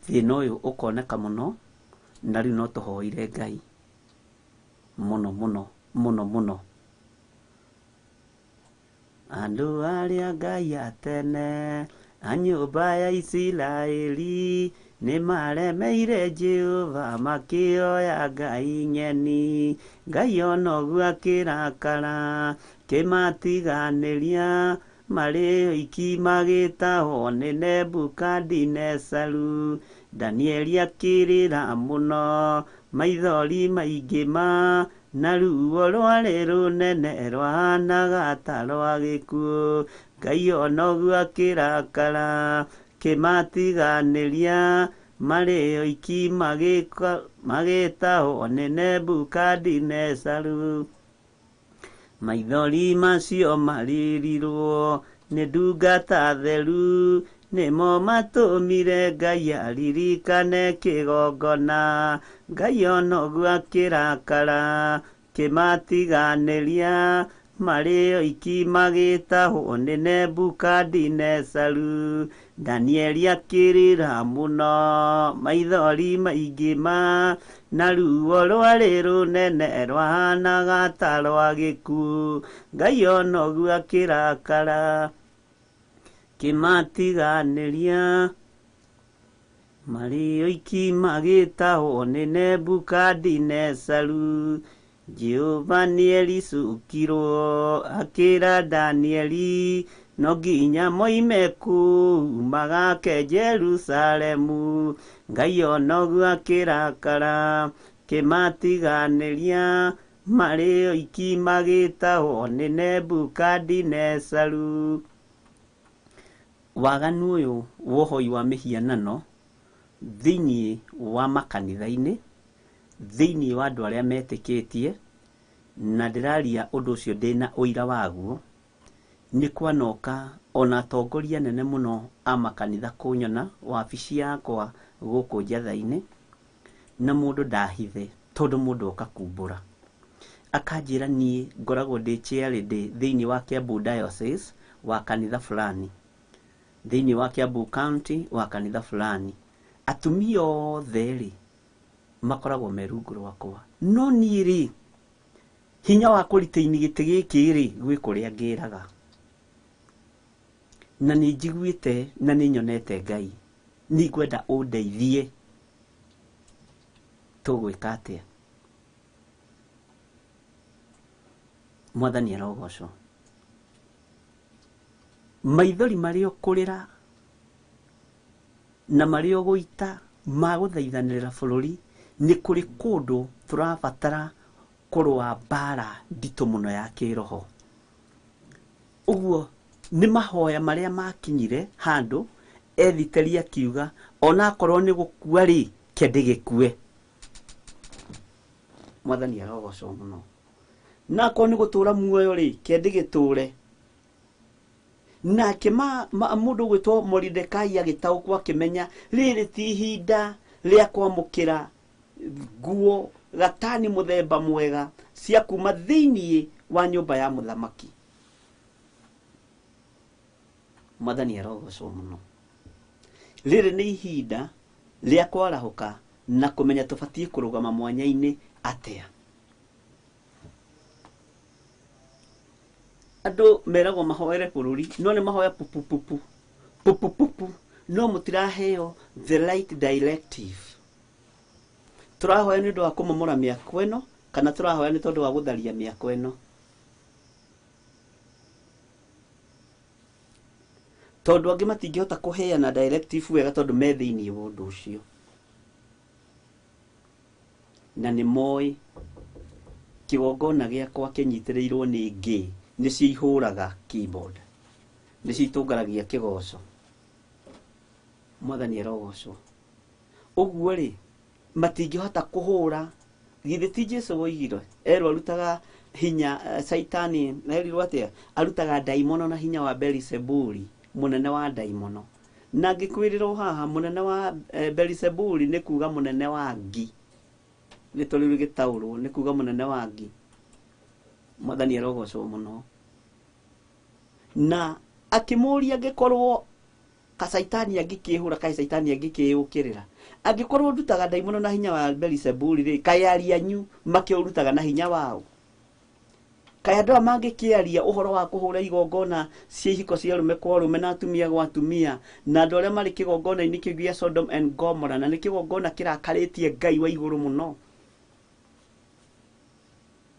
Thĩna ũyũ ũkoneka mũno, na rĩu no tũhoire Ngai mũno mũno mũno mũno. andũ arĩa Ngai atene a nyũmba ya Isiraeli nĩ maremeire Jehova makĩoya Ngai nyeni. Ngai ona ũguo akĩrakara kĩmatiganĩria, marĩ oiki magĩtahwo nĩ Nebukadinezaru. Danieli akĩrĩra mũno, maithori maingĩ na ruo rwarĩ rũnene rwahanaga ta rwa gĩkuũ. Ngai ona ũguo akĩrakara kĩmatiganĩria, marĩ oiki magĩtahwo nĩ Nebukadinezaru. Maithori macio maririrwo nĩ ndungata theru, nĩmo matũmire Ngai aririkane kĩgongona. Ngai ona ũguo akĩrakara kĩmatiganĩria, marĩ oiki magĩtahwo nĩ Nebukadinezaru. Danieli akĩrĩra mũno, maithori maingĩ na ruo rwarĩ rũnene rwahanaga ta rwa gĩkuũ. Ngai ona ũguo akĩrakara kĩmatiganĩria, marĩ oiki magĩtahwo nĩ Nebukadinezaru. Jehova nĩericũkirwo akĩra Danieli, no nginya moime kũu magake Jerusalemu. Ngai ona ũguo akĩrakara kĩmatiganĩria, marĩ oiki magĩtahwo nĩ Nebukadinezaru. Waganu ũyũ wa ũhoi wa mĩhianano thĩinĩ wa makanitha-inĩ, thĩinĩ wa andũ arĩa metĩkĩtie, na ndĩraria ũndũ ũcio ndĩna ũira waguo, nĩ kwanoka ona atongoria nene mũno a makanitha kũnyona wabici yakwa gũkũ njatha-inĩ, na mũndũ ndahithe tondũ mũndũ oka kumbũra akanjĩra niĩ ngoragwo ndĩ chairlady thĩinĩ wa Kiambu Diocese wa kanitha fulani, thĩinĩ wa Kiambu County wa kanitha fulani. Atumia othe rĩ makoragwo me rungu rwakwa, no niĩ rĩ hinya wa kũritaini gĩtĩ gĩkĩ rĩ gwĩ kũrĩa ngĩraga, na nĩ njiguĩte na nĩ nyonete Ngai, nĩ ngwenda ũndeithie, tũgwĩka atĩa? Mwathani arogocwo. Maithori marĩ o kũrĩra na marĩ o gũita magũthaithanĩrĩra bũrũri, nĩ kũrĩ kũndũ tũrabatara kũrũa mbara nditũ mũno ya kĩroho. Ũguo nĩ mahoya marĩa makinyire handũ ethiteri akiuga ona akorwo nĩ gũkua rĩ kĩende gĩkue. Mwathani arogocwo mũno. Na akorwo nĩ gũtũra muoyo rĩ kĩende gĩtũre. Nake mũndũ gwĩtwo Moridekai agĩtaũkwo akĩmenya rĩrĩ ti ihinda rĩa kwamũkĩra nguo gatani mũthemba mwega cia kuma thĩinĩ wa nyũmba ya mũthamaki. Mwathani arogocwo mũno. Rĩrĩ nĩ ihinda rĩa kwarahũka na kũmenya tũbatiĩ kũrũgama mwanya-inĩ atĩa. Andũ meragwo mahoere bũrũri, no nĩ mahoya pupupupu, no mũtiraheo the right directive. Tũrahoya nĩ ũndũ wa kũmomora mĩako ĩno, kana tũrahoya nĩ tondũ wa gũtharia mĩako ĩno? Tondũ angĩ matingĩhota kũheana directive wega tondũ me thĩinĩ wa ũndũ ũcio, na nĩ moĩ kĩgongona gĩakwa kĩnyitĩrĩirwo nĩ ngĩ nĩcio ihũraga keyboard, nĩcio itũngaragia kĩgoco. Mwathani arogocwo. Ũguo rĩ matingĩhota kũhũra, githĩ ti Jesũ woigire erwo arutaga hinya Saitani, erirwo atĩa? Arutaga ndaimono na hinya wa Beelzebuli, mũnene wa ndaimono. Na ngĩkwĩrĩrwo haha mũnene wa Beelzebuli nĩ kuga mũnene wa ngi, nĩ tũrĩ gĩtaũrwo nĩ kuga mũnene wa ngi. Mwathani arogocwo mũno. Na akĩmũria angĩkorwo kasaitani angĩkĩhũra kai saitani angĩkĩyũkĩrĩra, angĩkorwo ndutaga ndaimono na hinya wa Beelzebuli rĩ, kaĩ arianyu makĩũrutaga na hinya wao? Kaya andũ mangĩkĩaria ũhoro wa kũhũra igongona cia ihiko cia arũme kwa arũme na atumia gwa atumia, na andũ arĩa marĩ kĩgongona-inĩ kĩu gĩa Sodom and Gomorrah, na nĩ kĩgongona kĩrakarĩtie Ngai wa igũrũ mũno.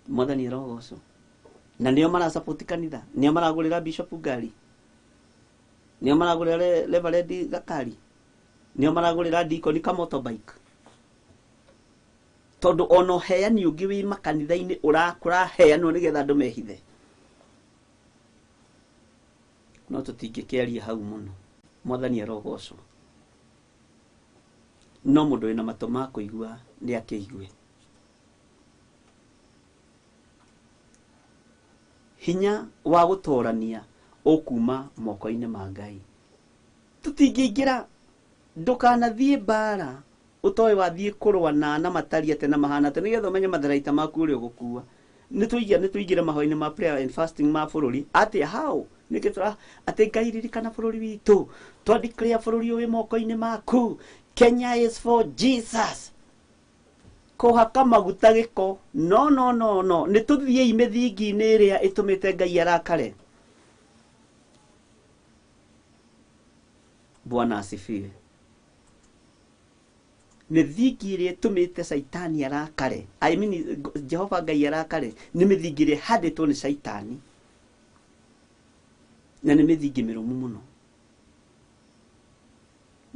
Mwathani arogocwo. Na nĩo marasupport kanitha, nĩo maragũrĩra bishop ngari, nĩo maragũrĩra reverend gakari, nĩo maragũrĩra deacon ka motorbike. Tondu ono heani ũngĩ wĩ makanitha-inĩ ũrakũraheanwo nĩgetha andũ mehithe. No tũtingĩkĩaria hau mũno. Mwathani arogocwo. No mũndũ wĩna matũ ma kũigua nĩ akĩigue. Hinya wa gũtorania ũkuma moko-inĩ ma Ngai. Tũtingĩingĩra, ndũkanathiĩ mbara utoe wathiĩ kũrũa na matari ate na mahana ate nĩgetha ũmenye matharaita maku ũrĩa ũgũkua. Nĩtũingĩre mahoya-inĩ ma prayer and fasting ma bũrũri atĩa hao nĩkĩ tũra atĩ Ngai ririkana bũrũri witũ, twandĩkĩre bũrũri ũyũ moko-inĩ maku. Kenya is for Jesus. Kũhaka maguta gĩko no nĩtũthiei mĩthingi-inĩ ĩrĩa ĩtũmĩte Ngai arakare. Bwana asifiwe. Mĩthingi ĩrĩa ĩtũmĩte Saitani arakare, I mean Jehova Ngai arakare, nĩ mĩthingi ĩrĩa handĩtwo nĩ Saitani, na nĩ mĩthingi mĩrũmu mũno.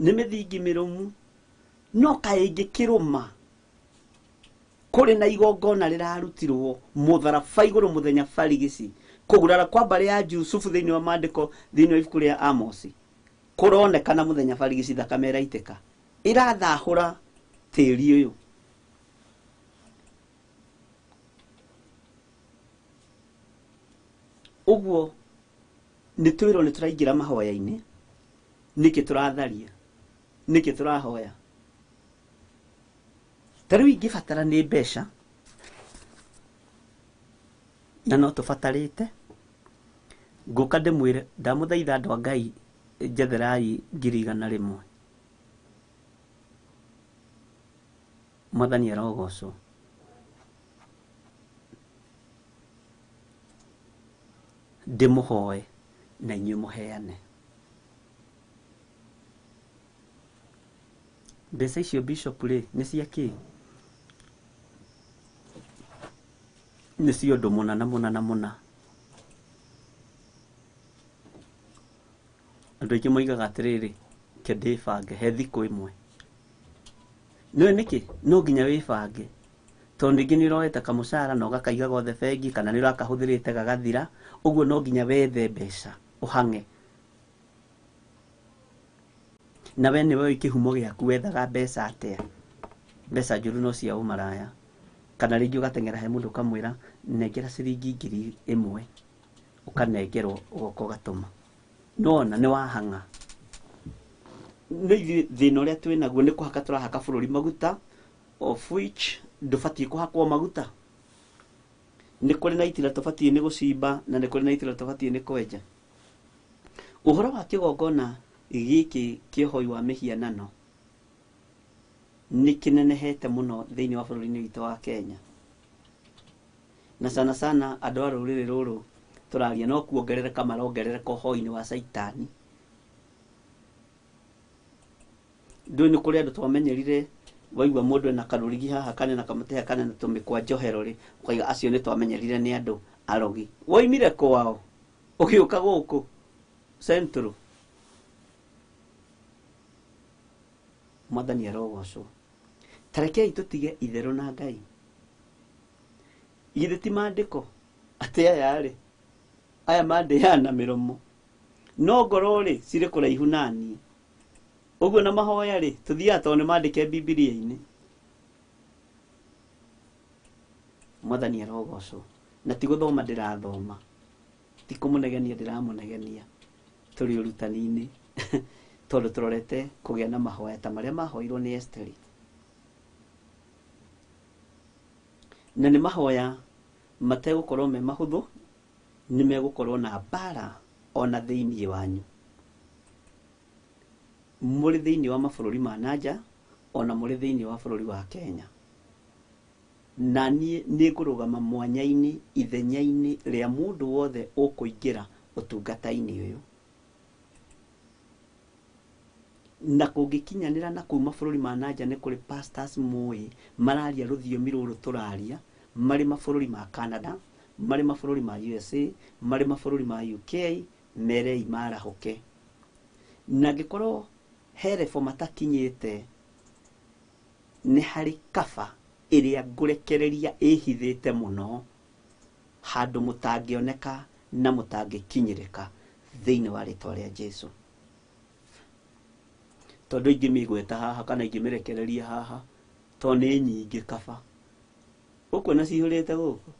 Nĩ mĩthingi mĩrũmu, no kaĩ ingĩkĩrũma kũrĩ na igongona rĩrarutirwo mũtharaba igũrũ mũthenya barigici, kũgurara kwa mbarĩ ya Jusufu thĩinĩ wa maandĩko, thĩinĩ wa ibuku rĩa Amosi, kũronekana mũthenya barigici thakame ĩraitĩka ĩrathahũra tĩri ũyũ. Ũguo nĩtwĩrwo nĩtũraingĩra mahoya-inĩ, nĩkĩ tũratharia, nĩkĩ tũrahoya. Tarĩu ingĩbatara nĩ mbeca, na no tũbatarĩte, ngũka ndĩmwĩre ndamũthaitha andũ a Ngai njetherai 100,000. Mwathani arogocwo. Ndĩmũhoe na inyuĩ mũheane. Mbeca icio bishop rĩ nĩ cia kĩ? Nĩ cia ũndũ mũna. Andũ aingĩ moigaga atĩrĩrĩ, ke ndĩbange he thikũ ĩmwe. Nĩwe nĩkĩ? No nginya wĩbange. Tondũ ningĩ nĩ ũroete kamũcara na ũgakaiga gothe bengi, kana nĩ ũrakahũthĩrĩte gagathira. Ũguo no nginya wethe mbeca ũhange. Na we nĩwe kĩhumo gĩaku wethaga mbeca atĩa? Mbeca njũru no cia ũmaraya. Kana rĩngĩ ũgateng'era he mũndũ ũkamwĩra nengera ciringi 1,000 ũkanengerwo ũgoka ũgatũma. Nona nĩ wahang'a. Nĩ thĩna ũrĩa twĩnaguo nĩ kũhaka tũrahaka bũrũri maguta, of which ndũbatiĩ kũhakwo maguta. Nĩ kũrĩ na itira tũbatiĩ nĩ gũcimba, na nĩ kũrĩ na itira tũbatiĩ nĩ kwenja. Ũhoro wa kĩgongona gĩkĩ kĩa ũhoi wa mĩhianano nĩ kĩnenehete mũno thĩinĩ wa bũrũri-inĩ witũ wa Kenya. Na sana andũ a rũrĩrĩ rũrũ tũraria no kuongerereka marongerereka ũhoi-inĩ wa Saitani. Ndũĩ nĩ kũrĩ andũ twamenyerire, waigua mũndũ ena karũrigi haha kane na kamũtĩ haha kane na tũmĩkwa njohero rĩ, ũkaiga acio nĩ twamenyerire nĩ andũ arogi. Woimire kwao ũgĩũka gũkũ Central. Mwathani arogocwo. Tarekei tũtige itherũ na Ngai. Githĩ ti maandĩko atĩ aya mandĩana mĩromo, no ngoro rĩ cirĩ kũraihu naniĩ. Ũguo na mahoya rĩ tũthiaga tondũ nĩ maandĩke Bibilia-inĩ. Mwathani arogocwo. Na ti gũthoma ndĩrathoma, ti kũmũnegenia ndĩramũnegenia, tũrĩ ũrutani-inĩ tondũ tũrorete kũgĩa na mahoya ta marĩa mahoirwo nĩ Esteri. Na nĩ mahoya mategũkorwo me mahũthũ, nĩ megũkorwo na mbara ona thĩinĩ wanyu. Mũrĩ thĩinĩ wa mabũrũri ma nanja, ona mũrĩ thĩinĩ wa bũrũri wa Kenya. na nĩ ngũrũgama mwanya-inĩ ithenya-inĩ rĩa mũndũ wothe ũkũingĩra ũtungata-inĩ ũyũ, na kũngĩkinyanĩra na kuma bũrũri ma nanja nĩ kũrĩ pastors mũĩ mararia rũthiomi rũrũ tũraria, marĩ mabũrũri ma Canada, marĩ mabũrũri ma USA, marĩ mabũrũri ma UK, merei marahũke. Na ngĩkorwo he level matakinyĩte, nĩ harĩ kaba ĩrĩa ngũrekereria ĩhithĩte mũno, handũ mũtangĩoneka na mũtangĩkinyĩrĩka thĩinĩ wa rĩtwa rĩa Jesũ. Tondũ ingĩmĩgweta haha kana ingĩmĩrekereria haha, tondũ nĩ nyingĩ kaba. Ũkuona cihũrĩte gũkũ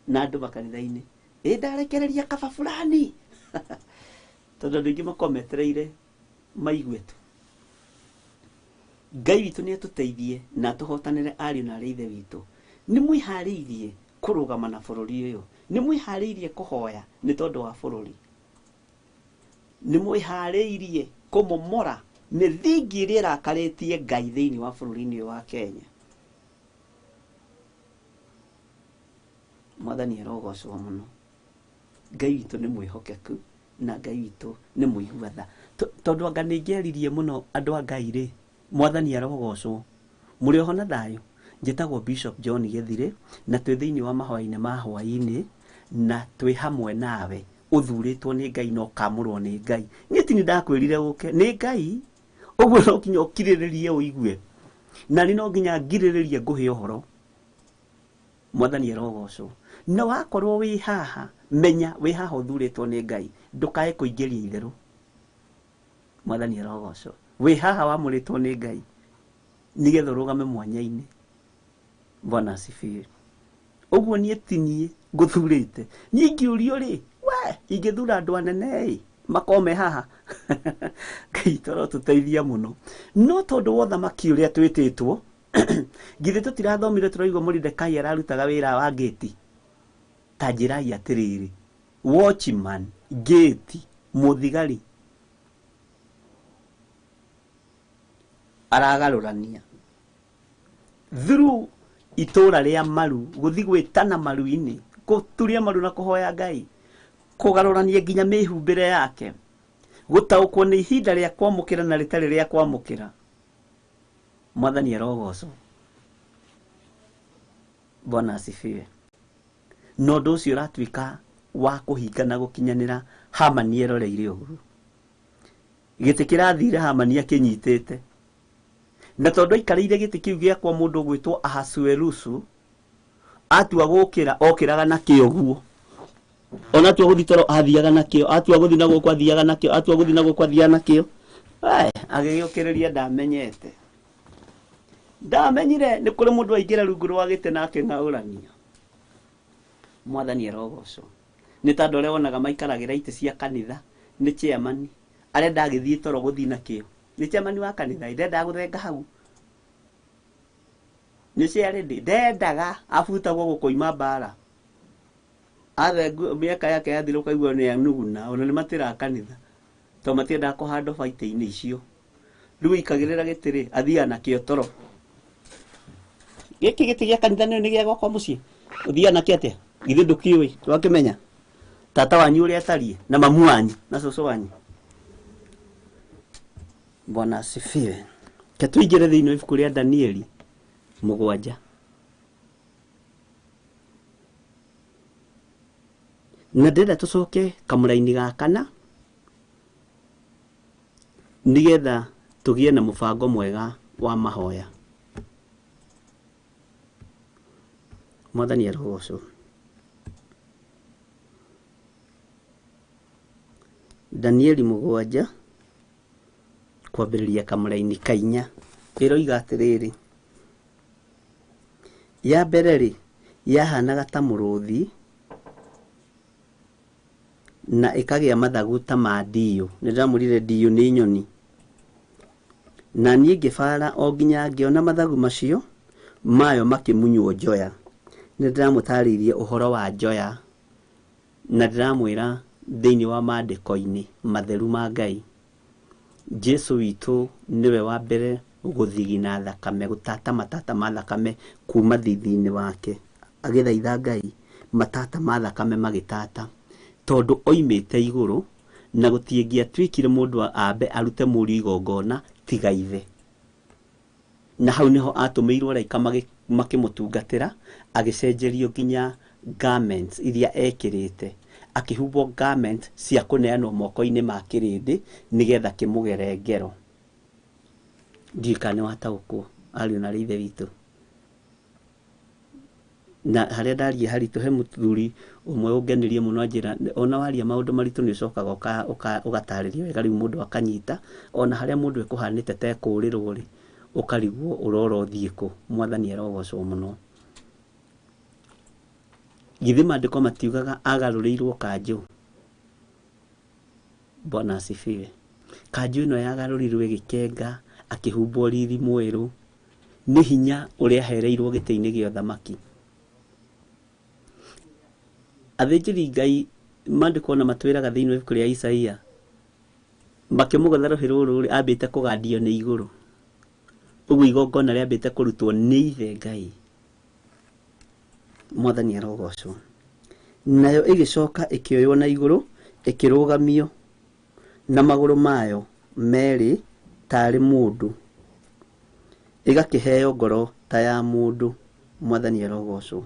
na andũ makanitha-inĩ, ndarekereria kaba fulani. Tondũ andũ aingĩ makometereire maigue tu. Ngai witũ nĩ atũteithie na tũhotanĩre ariũ na ithe witũ. Nĩ mwĩharĩirie kũrũgama na bũrũri ũyũ, nĩ mwĩharĩirie kũhoya nĩ tondũ wa bũrũri, nĩ mwĩharĩirie kũmomora mĩthingi ĩrĩa ĩrakarĩtie Ngai thĩinĩ wa bũrũri-inĩ ũyũ wa Kenya. Mwathani arogocwo mũno. Ngai witũ nĩ mwĩhokeku na Ngai witũ nĩ mũigua tha. Tondũ anga nĩ ngeririe mũno andũ a Ngai rĩ, Mwathani arogocwo. Mũrĩ oho na thayũ. Njĩtagwo Bishop John Githiri na twĩ thĩinĩ wa mahoya-inĩ ma Hwai-ini, na twĩ hamwe nawe ũthurĩtwo nĩ Ngai na ũkamũrwo nĩ Ngai. Niĩ ti nĩ ndakwĩrire ũke, nĩ Ngai. Ũguo no nginya ũkirĩrĩrie ũigue, na nĩ no nginya ngirĩrĩrie ngũhe ũhoro. Mwathani arogocwo. Na wakorwo wĩ haha, menya wĩ haha ũthurĩtwo nĩ Ngai, ndũkae kũingĩria itherũ. Mwathani arogocwo. Wĩ haha wamũrĩtwo nĩ Ngai, nĩgetha ũrũgame mwanya-inĩ. Bwana asifiwe. Ũguo niĩ ti niĩ ngũthurĩte. Niĩ ingĩũrio rĩ, we ingĩthura andũ anene makome haha. Ngai toro tũteithia mũno. No tondũ wa ũthamaki ũrĩa twĩtĩtwo, githĩ tũtirathomire tũraigua Mordecai ararutaga wĩra wa gate. Ta njĩrai atĩrĩrĩ, watchman, gate, mũthigari aragarũrania through itũra rĩa maru, gũthi gwĩtana maru-inĩ, gũturia maru na kũhoya Ngai, kũgarũrania nginya mĩhumbĩre yake, gũtaũkwo nĩ ihinda rĩa kwamũkĩra na rĩtarĩ rĩa kwamũkĩra. Mwathani arogocwo. Bwana asifiwe. No ũndũ ũcio ũratuĩka wa kũhinga na gũkinyanĩra Hamani eroreire ũguo. Gĩtĩ kĩrathire Hamani akĩnyitĩte. Na tondũ aikarĩire gĩtĩ kĩu gĩakwa mũndũ ũgwĩtwo Ahasuerusu, atua gũkĩra okĩraga na kĩo guo. Ona atua gũthi toro athiaga na kĩo, atua gũthi na gũkũ athiaga na kĩo, atua gũthi na gũkũ athiaga na kĩo. Agĩgĩũkĩrĩria ndamenyete. Ndamenyire nĩ kũrĩ mũndũ aingĩra rungu rwa gĩtĩ na akĩng'aũrania. Mwathani arogocwo. Nĩ ta andũ arĩa wonaga maikaragĩra itĩ cia kanitha, nĩ chairman, arenda agĩthiĩ toro gũthi na kĩo. Nĩ chairman wa kanitha, ndendaga gũthenga hau. Nĩ ciarĩndĩ, ndendaga abutagwo gũkũima mbara. Athengu mĩaka yake yathira ũkaigua nĩ anuguna, ona nĩ matĩra kanitha. Tondũ matiendaga kũhandwo baita-inĩ icio. Rĩu ikagĩrĩra gĩtĩrĩ, athiaga na kĩo toro. Gĩkĩ gĩtĩ gĩa kanitha nĩ gĩa gwakwa mũciĩ. Ũthiaga nakĩo atĩa? Githĩ ndũkĩũĩ, twakĩmenya. Tata wanyu ũrĩa atariĩ, na mamu wanyu, na cũcũ wanyu. Bwana asifiwe. Ke tũingĩre thĩinĩ wa ibuku rĩa Danieli 7. Na ndĩrenda tũcoke kamũra-inĩ ga 4, nĩgetha tũgĩe na mũbango mwega wa mahoya. Mwathani arogocwo. Danieli 7 kwambĩrĩria kamũra-inĩ ka 4 ĩroiga atĩrĩrĩ, ya mbere rĩ yahanaga ta mũrũthi na ĩkagĩa mathagu ta ma ndiũ. Nĩndamũrire ndiũ nĩ nyoni. Na niĩ ngĩbara o nginya ngĩona mathagu macio mayo makĩmunywo njoya. Nĩndĩramũtarĩirie ũhoro wa njoya na ndĩramwĩra thĩinĩ wa maandĩko-inĩ matheru ma Ngai, Jesũ witũ nĩwe wa mbere guthigina thakame, gutata matata ma thakame kuma thithini wake, agithaitha Ngai matata ma thakame magitata, tondu oimite iguru na gutiengiatuikire mundu ambe arute muri igongona tiga ithe. Na hau niho atumirwo araika makimutungatira, agicenjerio nginya garments iria ekirite, akihumbo garment cia kuneanwo moko-ini ma kirindi nigetha kimugere ngero. Ndikane wataũkwo ariũ na ithe witũ. Na harĩa ndaria haritũ he mũthuri ũmwe ũngenirie mũno njĩra, ona waria maũndũ maritũ nĩ ũcokaga ũgatarĩria wega, rĩu mũndũ akanyita, ona harĩa mũndũ ekuhanĩte te kũrĩrwo rĩ, ũkarigwo ũrora ũthiĩ kũ. Mwathani arogocwo mũno. Githĩ maandĩko matiugaga agarũrĩirwo kanjũ? Bwana asifiwe. Kanjũ ĩno yagarũrirwo ĩgĩkenga, akihumbwo riri mwerũ, nĩ hinya ũrĩa ahereirwo gĩtĩ-inĩ gĩa ũthamaki. Athĩnjĩri Ngai maandĩko na matwĩraga thĩinĩ wa ibuku rĩa Isaia, makĩmũgotha rũhĩ rũrũ ambĩte kũgandio nĩ igũrũ. Ũguo igongona rĩambĩte kũrutwo nĩ ithe Ngai. Mwathani arogocwo. Nayo ĩgĩcoka ĩkĩoywo na igũrũ, ĩkĩrũgamio na magũrũ mayo merĩ tarĩ mũndũ, ĩgakĩheo ngoro ta ya mũndũ. Mwathani arogocwo.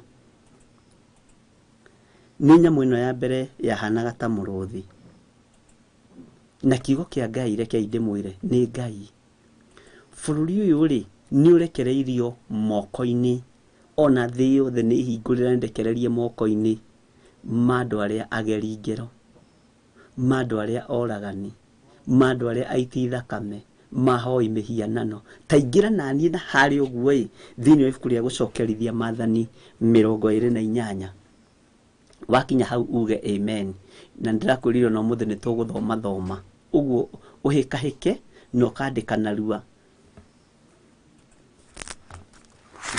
Nĩ nyamũ ĩno ya mbere yahanaga ta mũrũthi, na kiugo kĩa Ngai reke ndĩmwĩre nĩ Ngai. Bũrũri ũyũ rĩ nĩ ũrekereirio moko-inĩ, ona thĩ yothe nĩ ihingũrĩre ndekererie moko-inĩ ma andũ arĩa ageri ngero, ma andũ arĩa oragani, ma andũ arĩa aiti thakame, mahoi mĩhianano. Ta ingĩra naniĩ na harĩ ũguo ĩ, thĩinĩ wa ibuku rĩa gũcokerithia Maathani 28. Wakinya hau uge amen. Na ndĩrakwĩrire no mũthĩ nĩ tũgũthoma thoma, ũguo ũhĩkahĩke na ũkandĩka narua.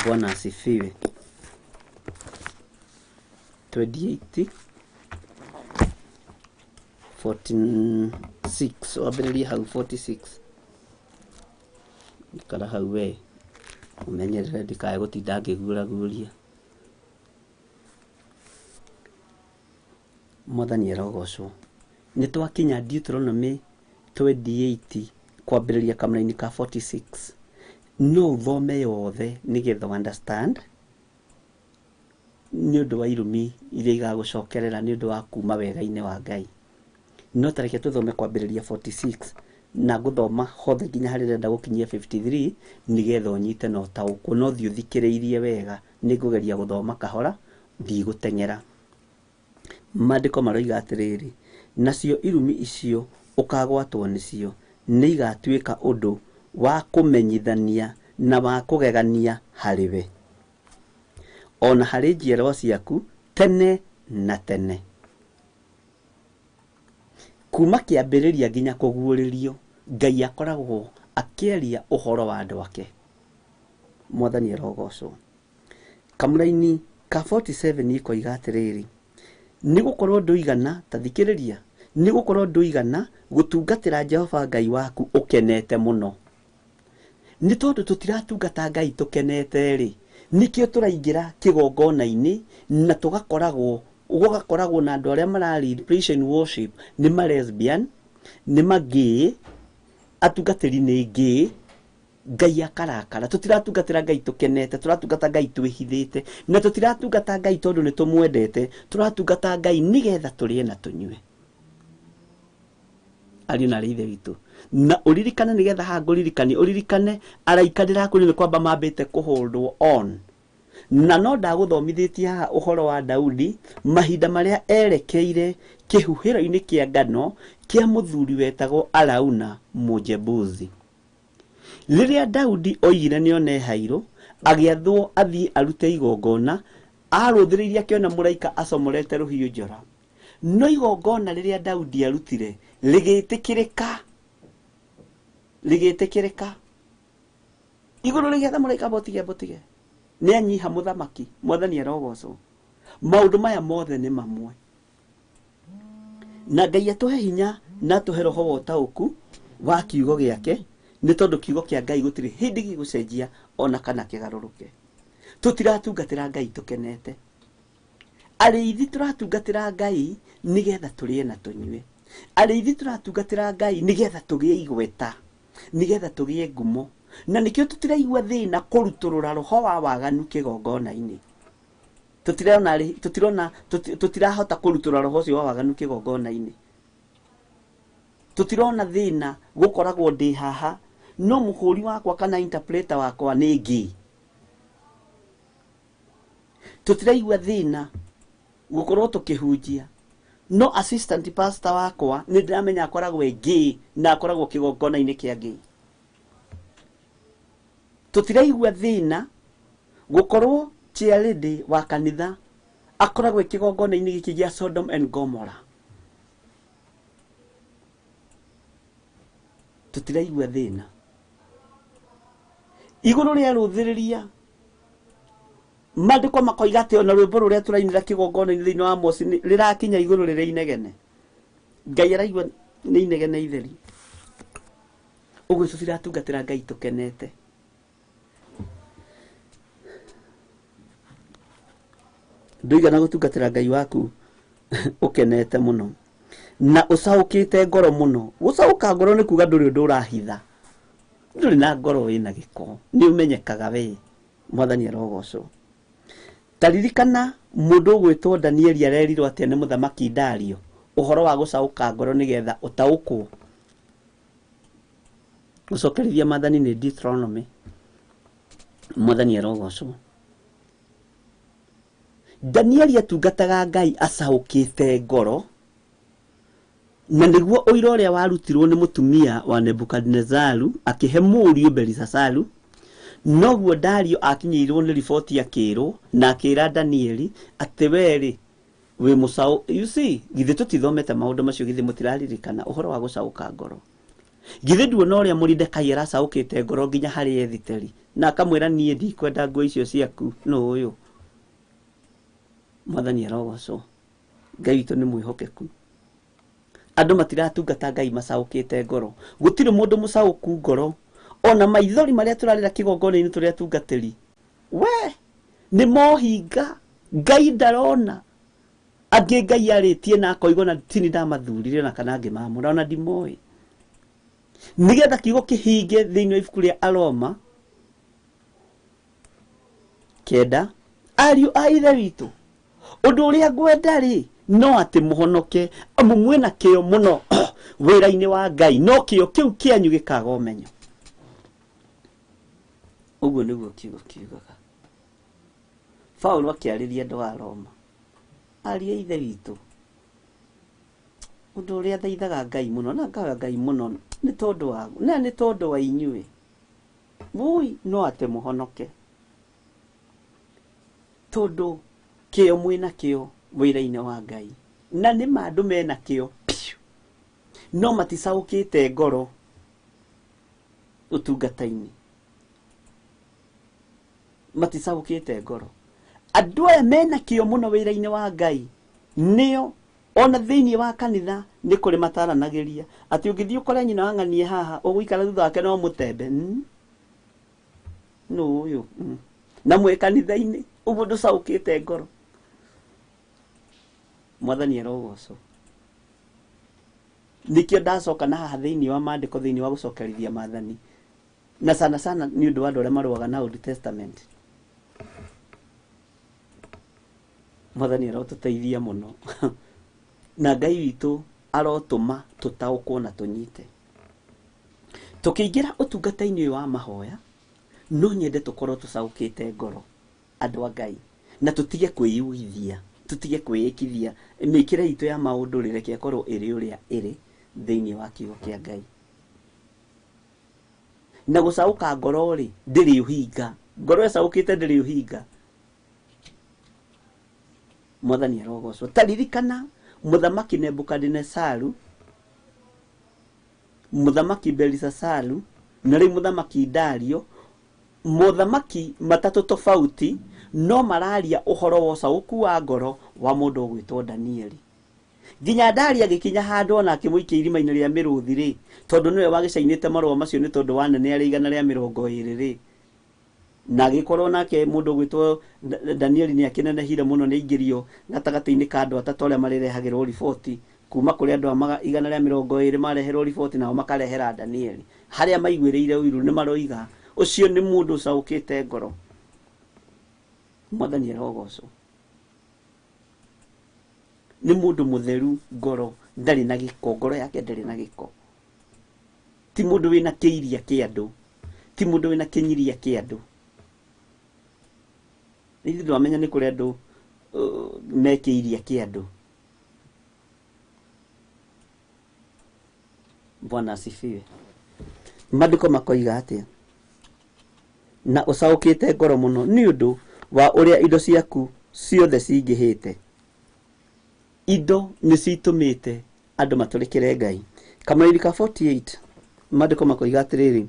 Bwana asifiwe. 28 46 wambĩrĩrie hau 46. Ikara hau we umenyerere ndikae gũtinda ngĩguũraguũria. Mwathani arogocwo. Nĩ twakinya Deuteronomy 28 kwambĩrĩria kamũra-inĩ ka 46. No uthome yothe nigetha understand, nĩ ũndũ wa irumi iria igagũcokerera nĩ ũndũ wa kuma wega-inĩ wa Ngai. No tareke tũthome kwambĩrĩria 46 na gũthoma hothe nginya harĩa ndĩrenda gũkinyia 53 nigetha ũnyite na ũtaũkwo. No thiĩ ũthikĩrĩirie wega, nĩ ngũgeria gũthoma kahora, ndigũteng'era. Maandĩko maroiga atĩrĩrĩ, nacio irumi icio ũkagwatwo nĩcio nĩ igatuĩka ũndũ wa kũmenyithania na wa kũgegania harĩwe, ona harĩ njiarwa ciaku tene na tene. Kuma kĩambĩrĩria nginya kũguũrĩrio, Ngai akoragwo akĩaria ũhoro wa andũ ake. Mwathani arogocwo. Kamũra-inĩ ka 47 ikoiga atĩrĩrĩ, nĩ gũkorwo ndũigana, ta thikĩrĩria, nĩ gũkorwo ndũigana gũtungatĩra Jehova Ngai waku ũkenete mũno. Nĩ tondũ tũtiratungata Ngai tũkenete rĩ, nĩkĩo tũraingĩra kĩgongona-inĩ na gũgakoragwo na andũ arĩa marari praise and worship nĩ ma lesbian, nĩ ma gay, atungatĩri nĩ gay. Ngai akarakara. Tũtiratungatĩra Ngai tũkenete, tũratungata Ngai twĩhithĩte, na tũtiratungata Ngai tondũ nĩ tũmwendete, tũratungata Ngai nigetha tũrĩe na tũnyue. Ariũ na ithe witũ, na ũririkane nigetha hangũririkanie, ũririkane araika ndĩrakwĩrire nĩ kwamba mambĩte kũholdwo on. Na no ndagũthomithĩtie haha ũhoro wa Daudi mahinda marĩa erekeire kĩhuhĩro-inĩ kĩa ngano kĩa mũthuri wetagwo Arauna Mũjebuzi. Rĩrĩa Daudi oigire nĩone hairũ, agĩathwo athiĩ arute igongona, arũthĩrĩirie akĩona mũraika acomorete rũhiũ njora. No igongona rĩrĩa Daudi arutire rĩgĩtĩkĩrĩka. Igũrũ rĩgĩatha mũraika botige. Nĩ anyiha mũthamaki. Mwathani arogocwo. Maũndũ maya mothe nĩ mamwe. Na Ngai atũhe hinya na atũhe roho wa ũtaũku wa kiugo gĩake nĩ tondũ kiugo kĩa Ngai gũtirĩ hĩndĩ gĩgũcenjia ona kana kĩgarũrũke. Tũtiratungatĩra Ngai tũkenete. Arĩithi tũratungatĩra Ngai nĩgetha tũrĩe na tũnyue. Arĩithi tũratungatĩra Ngai nĩgetha tũgĩe igweta, nĩgetha tũgĩe ngumo. Na nĩkĩo tũtiraigua thĩna kũrutũrũra roho wa waganu kĩgongona-inĩ. Tũtirahota kũrutũrũra roho ũcio wa waganu kĩgongona-inĩ. Tũtirona thĩna gũkoragwo ndĩ haha, no mũhũri wakwa kana interpreter wakwa nĩ ngĩ. Tũtiraigua thĩna gũkorwo tũkĩhunjia, no assistant pastor wakwa nĩ ndĩramenya akoragwo ngĩ na akoragwo kĩgongona-inĩ kĩa ngĩ. Tũtiraigua thĩna gũkorwo chairlady wa kanitha akoragwo kĩgongona-inĩ gĩkĩ gĩa Sodom and Gomorrah. Tũtiraigua thĩna. Igũrũ rĩa rũthĩrĩria maandĩko makoiga atĩ ona rwĩmbo rũrĩa tũrainĩra kĩgongona-inĩ thĩinĩ wa Mosi rĩrakinya igũrũ rĩrĩ inegene. Ngai araigua nĩ inegene itheri. Ũguo tũtiratungatĩra Ngai tũkenete. Ndũigana gũtungatĩra Ngai waku ũkenete mũno na ũcaũkĩte ngoro mũno. Gũcaũka ngoro nĩ kuuga ndũrĩ ũndũ ũrahitha, ndũrĩ na ngoro wĩna gĩko, nĩ ũmenyekaga we. Mwathani arogocwo. Taririkana mũndũ ũgwĩtwo Danieli arerirwo atĩ nĩ mũthamaki Dario ũhoro wa gũcaũka ngoro nĩgetha ũtaũkwo. Gũcokerithia Mwathani nĩ Deuteronomy. Mwathani arogocwo. Danieli atungataga Ngai acaũkĩte ngoro, na nĩguo ũira ũrĩa warutirwo nĩ mũtumia wa Nebukadnezaru akĩhe mũriũ Belisasaru, noguo Dario akinyĩirwo nĩ riboti akĩrwo na akĩra Danieli atĩ werĩ wĩ mũcaũ. You see, githĩ tũtithomete maũndũ macio, githĩ mũtiraririkana ũhoro wa gũcaũka ngoro? Githĩ nduona ũrĩa Moridekai aracaũkĩte ngoro nginya harĩ Ethiteri na akamwĩra niĩ ndikwenda nguo icio ciaku no ũyũ. Mwathani arogocwo. Ngai witũ nĩ mwĩhokeku. Andũ matiratungata Ngai macaũkĩte ngoro. Gũtirĩ mũndũ mũcaũku ngoro. Ona maithori marĩa tũrarĩra kĩgongona-inĩ tũrĩa tungatĩri, we nĩ mohinga. Ngai ndarona. Angĩ Ngai arĩtie na akoigwo na tini ndamathurire na kana angĩ mamũra ona ndimoĩ. Nĩgetha kiugo kĩhinge thĩinĩ wa ibuku rĩa Aroma 9, ariũ a ithe witũ, ũndũ ũrĩa ngwenda rĩ no atĩ mũhonoke, amu mwĩna kĩo mũno wĩra-inĩ wa Ngai, no kĩo kĩu kĩanyu gĩkaga ũmenyo. Ũguo nĩguo kiugo kiugaga. Paulo akĩarĩria andũ a Roma, ariũ a ithe witũ, ũndũ ũrĩa thaithaga Ngai mũno na ngaga Ngai mũno nĩ tondũ wa na nĩ tondũ wa inyuĩ, mũi no atĩ mũhonoke, tondũ kĩo mwĩna kĩo wĩra-inĩ wa Ngai. Na nĩ andũ mena kĩo no maticaũkĩte ngoro ũtungata-inĩ, maticaũkĩte ngoro. Andũ aya mena kĩo mũno wĩra-inĩ wa Ngai nĩo ona thĩinĩ wa kanitha nĩ kũrĩ mataranagĩria atĩ ũngĩthiĩ ũkore nyina wang'anie haha ũgũikara thutha wake no mũtembe no ũyũ na mwĩ kanitha-inĩ, ũguo ndũcaũkĩte ngoro. Mwathani arogocwo. Nikĩo ndacoka na haha thĩinĩ wa maandĩko thĩinĩ wa gũcokerithia Maathani, na sana nĩ ũndũ wa andũ arĩa marũaga na Old Testament. Mwathani arotũteithia mũno na Ngai witũ arotũma tũtaũkwo na tũnyite. Tũkĩingĩra ũtungata-inĩ ũyũ wa mahoya, no nyende tũkorwo tũcaũkĩte ngoro andũ a Ngai, na tũtige kwĩyugithia, tũtige kwĩĩkithia mĩkĩre itũ ya maũndũ rĩreke ĩkorwo ĩrĩ ũrĩa ĩrĩ thĩinĩ wa kiugo kĩa Ngai. Na gũcaũka ngoro rĩ ndĩrĩ ũhinga, ngoro ĩcaũkĩte ndĩrĩ ũhinga. Mwathani arogocwo. Taririkana mũthamaki Nebukadnezaru, mũthamaki Belisasaru na rĩu mũthamaki Dario, mũthamaki matatũ tofauti no mararia ũhoro wa ũcaũku wa ngoro wa mũndũ ũgwĩtwo Danieli. nginya ndari agikinya handu ona akimuikia irima-ini ria miruthi ri tondu niwe wagicainite marua macio ni tondu wanene ari 120 ri na agikorwo nake mundu gwitwo Danieli ni akinenehire muno ni ingirio gatagati-ini ka andu atatu aria marirehagirwo riboti kuma kuri andu 120 mareherwo riboti nao makarehera Danieli haria maiguiriire uiru ni maroiga ucio ni mundu ucaukite ngoro. Mwathani arogocwo. Ni mundu mutheru ngoro ndari na giko, ngoro yake ndari na giko. Ti mundu wina kiiria ki andu, ti mundu wina kinyiria ki andu. Nithi ndwamenya ni kuri andu mekiiria ki andu. Bwana asifiwe. Maandiko makoiga atia na ucaukite ngoro muno ni undu wa uria indo ciaku ciothe cingihite. Indo ni citumite andu maturikire Ngai. Kamũira ka 48 maandiko makoiga atiriri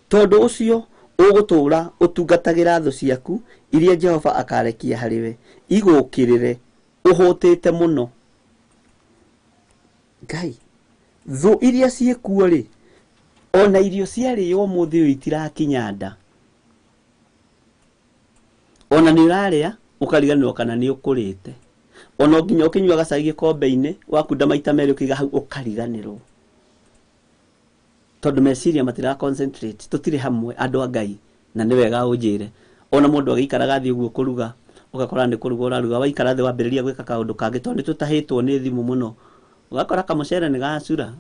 tondu ucio ugutura utungatagira thu ciaku iria Jehova akarekia hariwe igukirire uhutite muno. Ngai thu iria ciekuo ri ona irio ciarĩo mũthĩ ũyũ itirakinya nda. Ona ni uraria ukariganirwo kana ni ukurite. Ona nginya ukinyua gacai gikombe-ini wakunda maita meri ukiga hau ukariganirwo. Tondu meciria matira concentrate tutire hamwe andu a Ngai na ni wega unjire. Ona mundu agikara gathi uguo kuruga ugakora ni kuruga uraruga waikara thi wambiriria gwika kaundu kangi tondu tutahitwo ni thimu muno ugakora kamucere ni gacura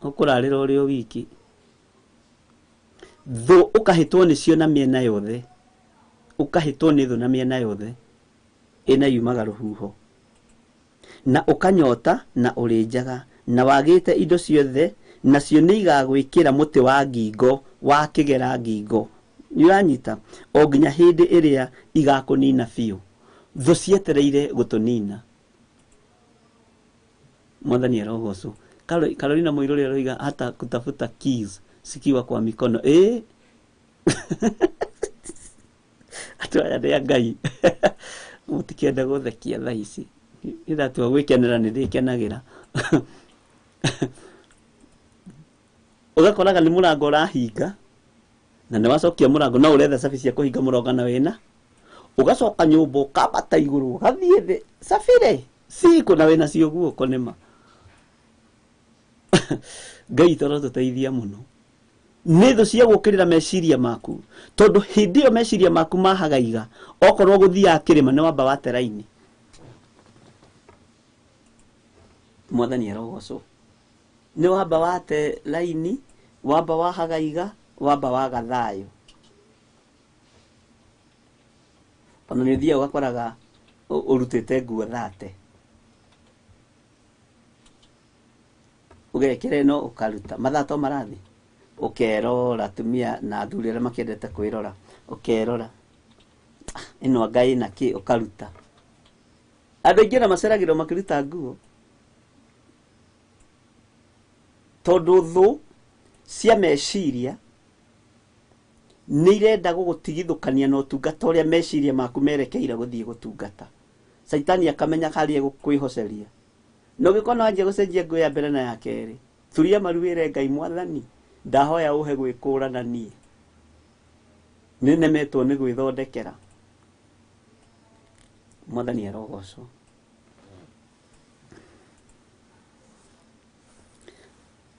ukurarira uri o wiki thu ukahitwo nicio na miena yothe ukahitwo ni thu na miena yothe ina yumaga ruhuho na ukanyota na urinjaga na wagite indo ciothe nacio ni igagwikira muti wa ngingo wa kigera ngingo yuranyita o nginya hindi iria igakunina fiu thu cietereire gutunina. Mwathani arogocwo. Carolina Muiruri aroiga hata kutafuta keys sikiwa kwa mikono atu aya ni Ngai mutikienda guthekia thaa ici iratua gwikenera ni ndikenagira ugakoraga ni murango urahinga na ni wacokia murango na uretha cabi cia kuhinga murongo na wina ugacoka nyumba ukambata iguru ugathie thi cafire siku na wina cio guoko nima. Ngai toro tuteithia muno ni thu cia gukirira meciria maku tondu hindi yo meciria maku mahagaiga okorwo guthia kirima ni wamba wate raini. Mwathani arogocwo. Ni wamba wate laini wamba wahagaiga wamba waga thayo. Ona ni thia ugakoraga urutite nguo thate ugekire no ukaruta mathato marathi ukerora tumia na athuri aria makiendete kwirora ukerora ino Ngai na ki ukaruta. Andu aingi na maceragirwo makiruta nguo tondu thu cia meciria ni irenda gugutigithukania na utungata uria meciria maku merekeire guthii gutungata. Saitani akamenya kari gukwihoceria no gikona anje gucenjia nguo ya mbere na ya keri thuria maruire Ngai Mwathani ndahoya uhe gwikura na nie ni nemetwo ni gwithondekera. Mwathani arogocwo.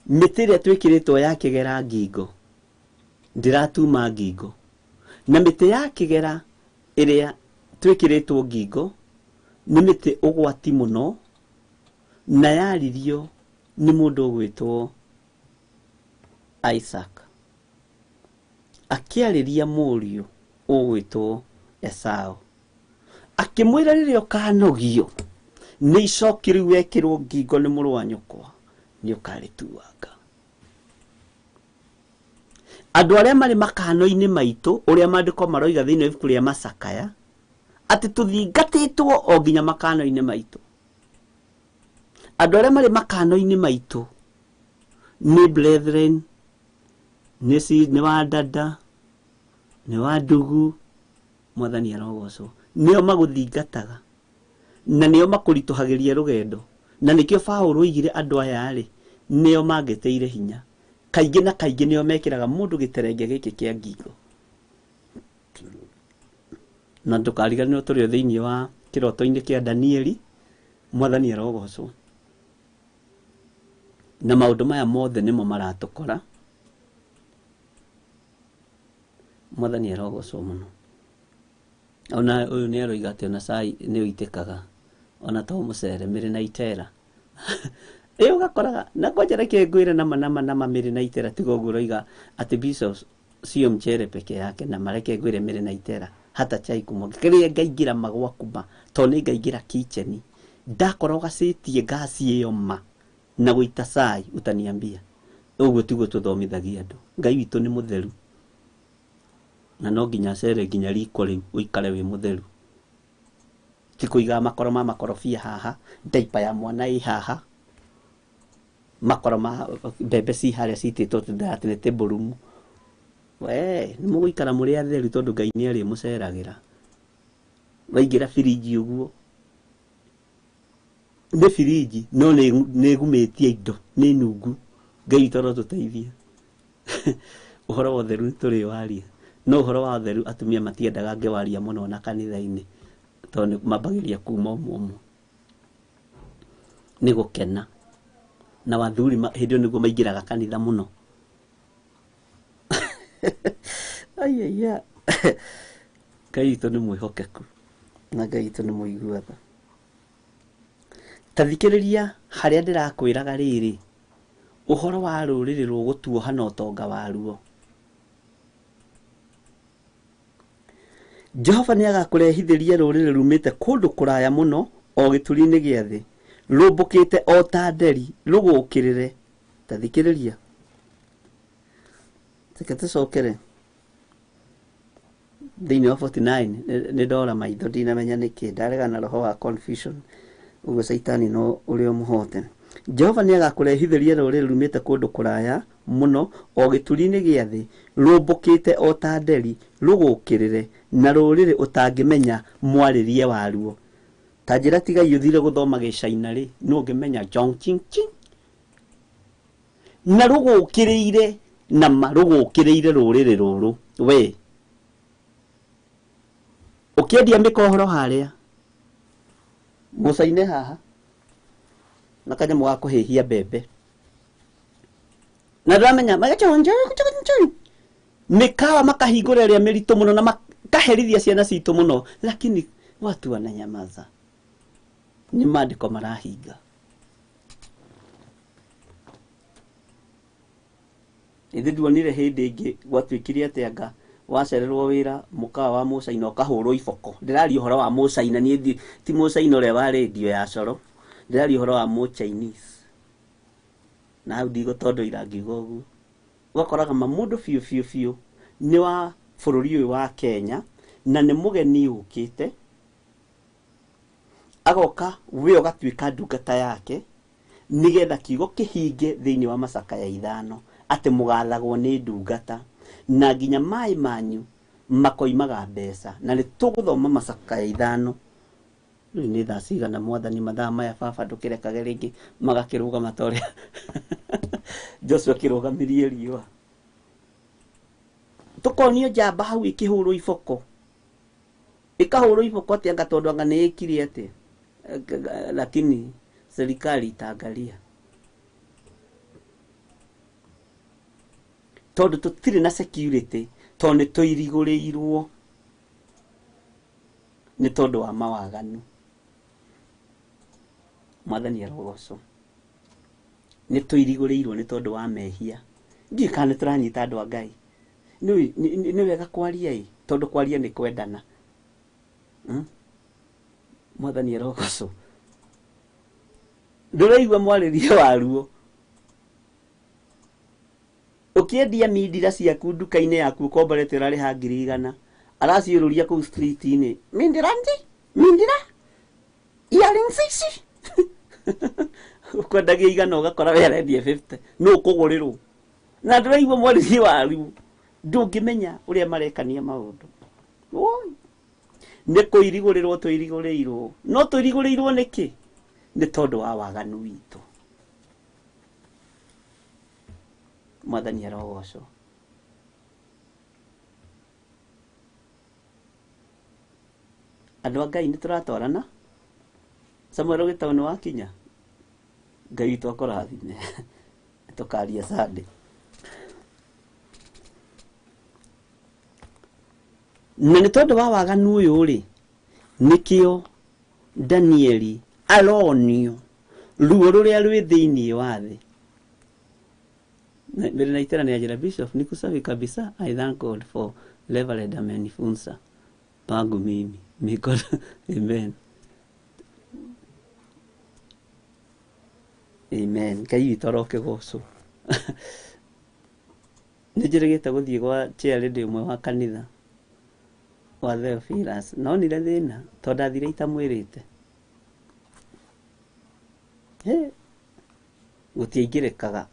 Miti iria twikiritwo ya kigera ngingo ndiratuma ngingo na miti ya kigera iria twikiritwo ngingo ni miti ugwati muno na yaririo ni mundu ugwitwo Isaac akiariria muriu ugwitwo Esau akimwira ririo kanogio ni icoki wekirwo ngingo ni muru wa nyukwa ni ukarituanga. Andu aria mari makano-ini maitu uria maandiko maroiga thiini ibuku ria Macakaya ati tuthingatitwo o nginya makano-ini maitu. Andu aria mari makano-ini maitu ni brethren ni wa dada ni wa ndugu. Mwathani arogocwo. Nio maguthingataga na nĩo makũritũhagĩria rũgendo, na nĩkĩo Paũlũ oigire andũ aya rĩ nĩo mangĩteire hinya, kaingĩ na kaingĩ nĩo mekĩraga mũndũ gĩterenge gĩkĩ kĩa ngingo. Na ndũkariganĩrwo tũrĩ thĩinĩ wa kĩroto-inĩ kĩa Danieli, Mwathani arogocwo. Na maũndũ maya mothe nĩmo maratũkora. Mwathani arogocwo mũno. Ona ũyũ nĩ aroiga atĩ ona cai nĩ ũitĩkaga, ona to mũcere mĩrĩ na itera. Ĩyo ũgakoraga, na kwanja reke ngwĩre nama mĩrĩ na itera, tiga ũguo ũroiga atĩ bishops sio mchere peke yake, na mareke ngwĩre mĩrĩ na itera hata chai kumoga. Kĩrĩa ngaingĩra magwa kuma, to nĩ ngaingĩra kitchen, ndakora ũgacĩtie gasi ĩyo ma na gũita cai utaniambia. Ũguo tiguo tũthomithagia andũ. Ngai witũ nĩ mũtheru, na no nginya cere nginya riko rĩu ũikare wĩ mũtheru. Ti kũiga makoro ma makorobia haha, ndaipa ya mwana ĩ haha, makoro ma mbembe ci harĩa citĩtwo atĩ nĩ table room. We nĩ mũgũikara mũrĩ atheru tondũ Ngai nĩ arĩ mũceragĩra. Waingĩra firiji ũguo, nĩ firiji no nĩ gumĩtie indo, nĩ nungu. Ngai witũ arotũteithia. Ũhoro wa ũtheru tũrĩ waria, no ũhoro wa ũtheru atumia matiendaga ngĩwaria mũno na kanitha-inĩ, tondũ mambagĩria kuma ũmwe nĩ gũkena, na wathuri hĩndĩ ĩyo nĩguo maingĩraga kanitha mũno. Aiya, Ngai witũ nĩ mwĩhokeku, na Ngai witũ nĩ mũiguaga. Ta thikĩrĩria harĩa ndĩrakwĩraga rĩrĩ, ũhoro wa rũrĩrĩ rũgũtuoha na ũtonga waruo. Jehova nĩ agakũrehithĩria rũrĩrĩ rumĩte kũndũ kũraya mũno, o gĩturi-inĩ gĩa thĩ, rũmbũkĩte o ta nderi, rũgũkĩrĩre. Ta thikĩrĩria, reke tũcokere thĩinĩ wa 49. Nĩ ndora maitho ndinamenya nĩkĩ, ndarega na roho wa confusion. Ũguo Saitani no ũrĩa mũhote. Jehova nĩ agakũrehithĩria rũrĩrĩ rumĩte kũndũ kũraya mũno, o gĩturi-inĩ gĩa thĩ, rũmbũkĩte o ta nderi, rũgũkĩrĩre, na rũrĩrĩ ũtangĩmenya mwarĩrie waruo. Ta njĩra tiga ũthire gũthoma Gĩcaina rĩ, no ũngĩmenya Jong Ching Ching. Na rũgũkĩrĩire, na rũgũkĩrĩire rũrĩrĩ rũrũ. We ũkĩendia mĩkohoro harĩa mũcaine haha na kanyamũ ga kũhĩhia mbembe, na ndĩramenya mĩkawa makahingũra ĩrĩa mĩritũ mũno na makaherithia ciana citũ mũno, lakini watu wananyamaza. Nĩ maandĩko marahinga. Ithe nduonire hĩndĩ ĩngĩ gwatuĩkire atĩ anga wacererwo wĩra mũkawa wa mũcaina ũkahũrwo iboko. Ndĩraria ũhoro wa mũcaina, niĩ ti mũcaina ũrĩa wa radio ya Coro, ndĩraria ũhoro wa Chinese. Na hau ndigũtondoira ngiuga ũguo, ũgakoraga mũndũ biũ nĩ wa bũrũri ũyũ wa Kenya, na nĩ mũgeni ũkĩte, agoka we ũgatuĩka ndungata yake, nĩgetha kiugo kĩhinge thĩinĩ wa macakaya 5 atĩ mũgathagwo nĩ ndungata, na nginya maĩ manyu makoimaga mbeca. Na nĩ tũgũthoma macakaya 5. Rĩu nĩ thaa cigana Mwathani mathaa maya baba ndũkĩrekage rĩngĩ magakĩrũgama ta ũrĩa Joshua akĩrũgamirie riũa. Tũkonio njamba hau ĩkĩhũrwo iboko. Ĩkahũrwo iboko atĩ anga tondũ anga nĩ ĩkire atĩ, lakini serikali itaangalia. Tondũ tũtirĩ na security, tondũ nĩ tũirigũrĩirwo nĩ tondũ wa mawaganu. Mwathani arogocwo. Nĩ tũirigũrĩirwo nĩ tondũ wa mehia. Ndiĩ kana tũranyita andũ a Ngai. Nĩ wega kwaria ĩ, tondũ kwaria nĩ kwendana. Mwathani arogocwo. Ndũraigua mwarĩrie waruo. Ũkĩendia mindira ciaku nduka-inĩ yaku ũkomborete ũrarĩha 100, araciũrũria kũu street-inĩ, mindira earrings ici ũkwendagia 100 ũgakora we arendia 50, no ũkũgũrĩrwo. Na ndũraigua mwarĩrie waruo, ndũngĩmenya ũrĩa marekania maũndũ. nĩ kũirigũrĩrwo tũirigũrĩirwo. No tũirigũrĩirwo nĩkĩ? Nĩ tondũ wa waganu witũ. Mwathani arogocwo. Andũ a Ngai nĩ tũratwarana. Samuel Gĩtau nĩ wakinya. Ngai witũ akũrathime. Tũkaria Sunday. Na nĩ tondũ wa waganu ũyũ rĩ, nĩkĩo Danieli aronio ruo rũrĩa rwĩ thĩinĩ wa thĩ. Mbere na iterana ya jira Bishop ni kusafi kabisa. I thank God for Reverend amenifunza pangu mimi. Mikoro. Amen. Amen. Ngai witũ arokĩgocwo. Nĩnjĩrĩgĩte gũthiĩ gwa chairlady ũmwe wa kanitha wa Theophilus. No nire thĩna tondũ ndathire itamwĩrĩte. Gũtiaingĩrĩkaga.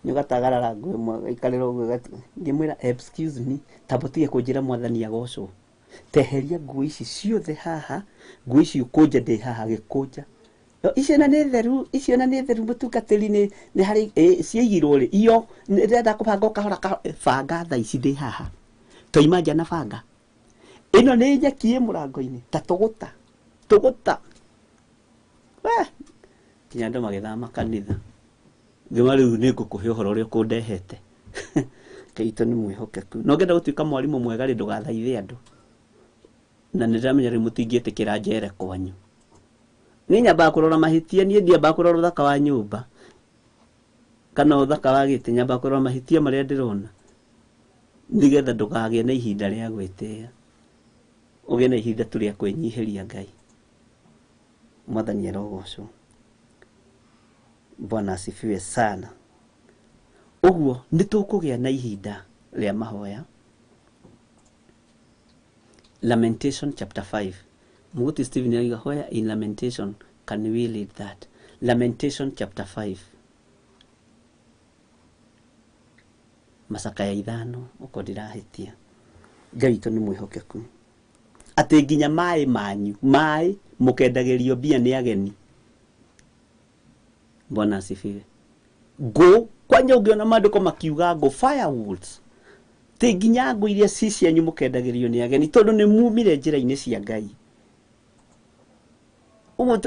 Nĩũgatagarara ngũ ĩmwe ikarĩra ũguo ngĩmwĩra excuse me, tabotige kũnjĩra Mwathani agocwo. Teheria ngũ ici ciothe haha, ngũ ici ũkũnja ndĩ haha gĩkũnja. Icio na nĩ theru, icio na nĩ theru mũtungatĩri nĩ harĩ ciaigirwo rĩ. Iyo ndĩrenda kũbanga kahora banga thaa ici ndĩ haha. Toima nja na banga. Ĩno nĩ nyeki mũrango-inĩ ta tũgũta. Kinya andũ magĩthama kanitha. Ngĩma rĩu nĩ ngũkũhe ũhoro ũrĩa ũkũndehete. Kaitũ nĩ mwĩhokeku. No ngenda gũtuĩka mwarimũ mwega rĩ ndũgathaithe andũ. Na nĩndĩramenya rĩu mũtingĩtĩkĩra njere kwanyu. Nĩ nyambaga kũrora mahĩtia, niĩ ndiambaga kũrora ũthaka wa nyũmba. Kana ũthaka wa gĩtĩ, nyambaga kũrora mahĩtia marĩa ndĩrona. Nĩgetha ndũkagĩe na ihinda rĩa gwĩtĩĩa. Ũgĩe na ihinda tu rĩa kwĩnyihĩria Ngai. Mwathani arogocwo. Bwana asifiwe sana. Ũguo nĩtũkũgĩa na ihinda rĩa mahoya. Lamentation chapter 5. Muguti Stephen yaiga where in Lamentation can we read that? Lamentation chapter 5. Masaka ya 5 uko ndirahitia. Ngai witũ nĩ mwĩhokeku. Atĩ nginya maĩ manyu, maĩ mũkendagĩrio mbia nĩ ageni. Bwana asifiwe. Go kwanja ũngĩona maandĩko makiuga go firewoods. Te nginya ngũ iria cianyu mũkendagĩrio nĩ ageni tondũ nĩ mumire njĩra-inĩ cia Ngai.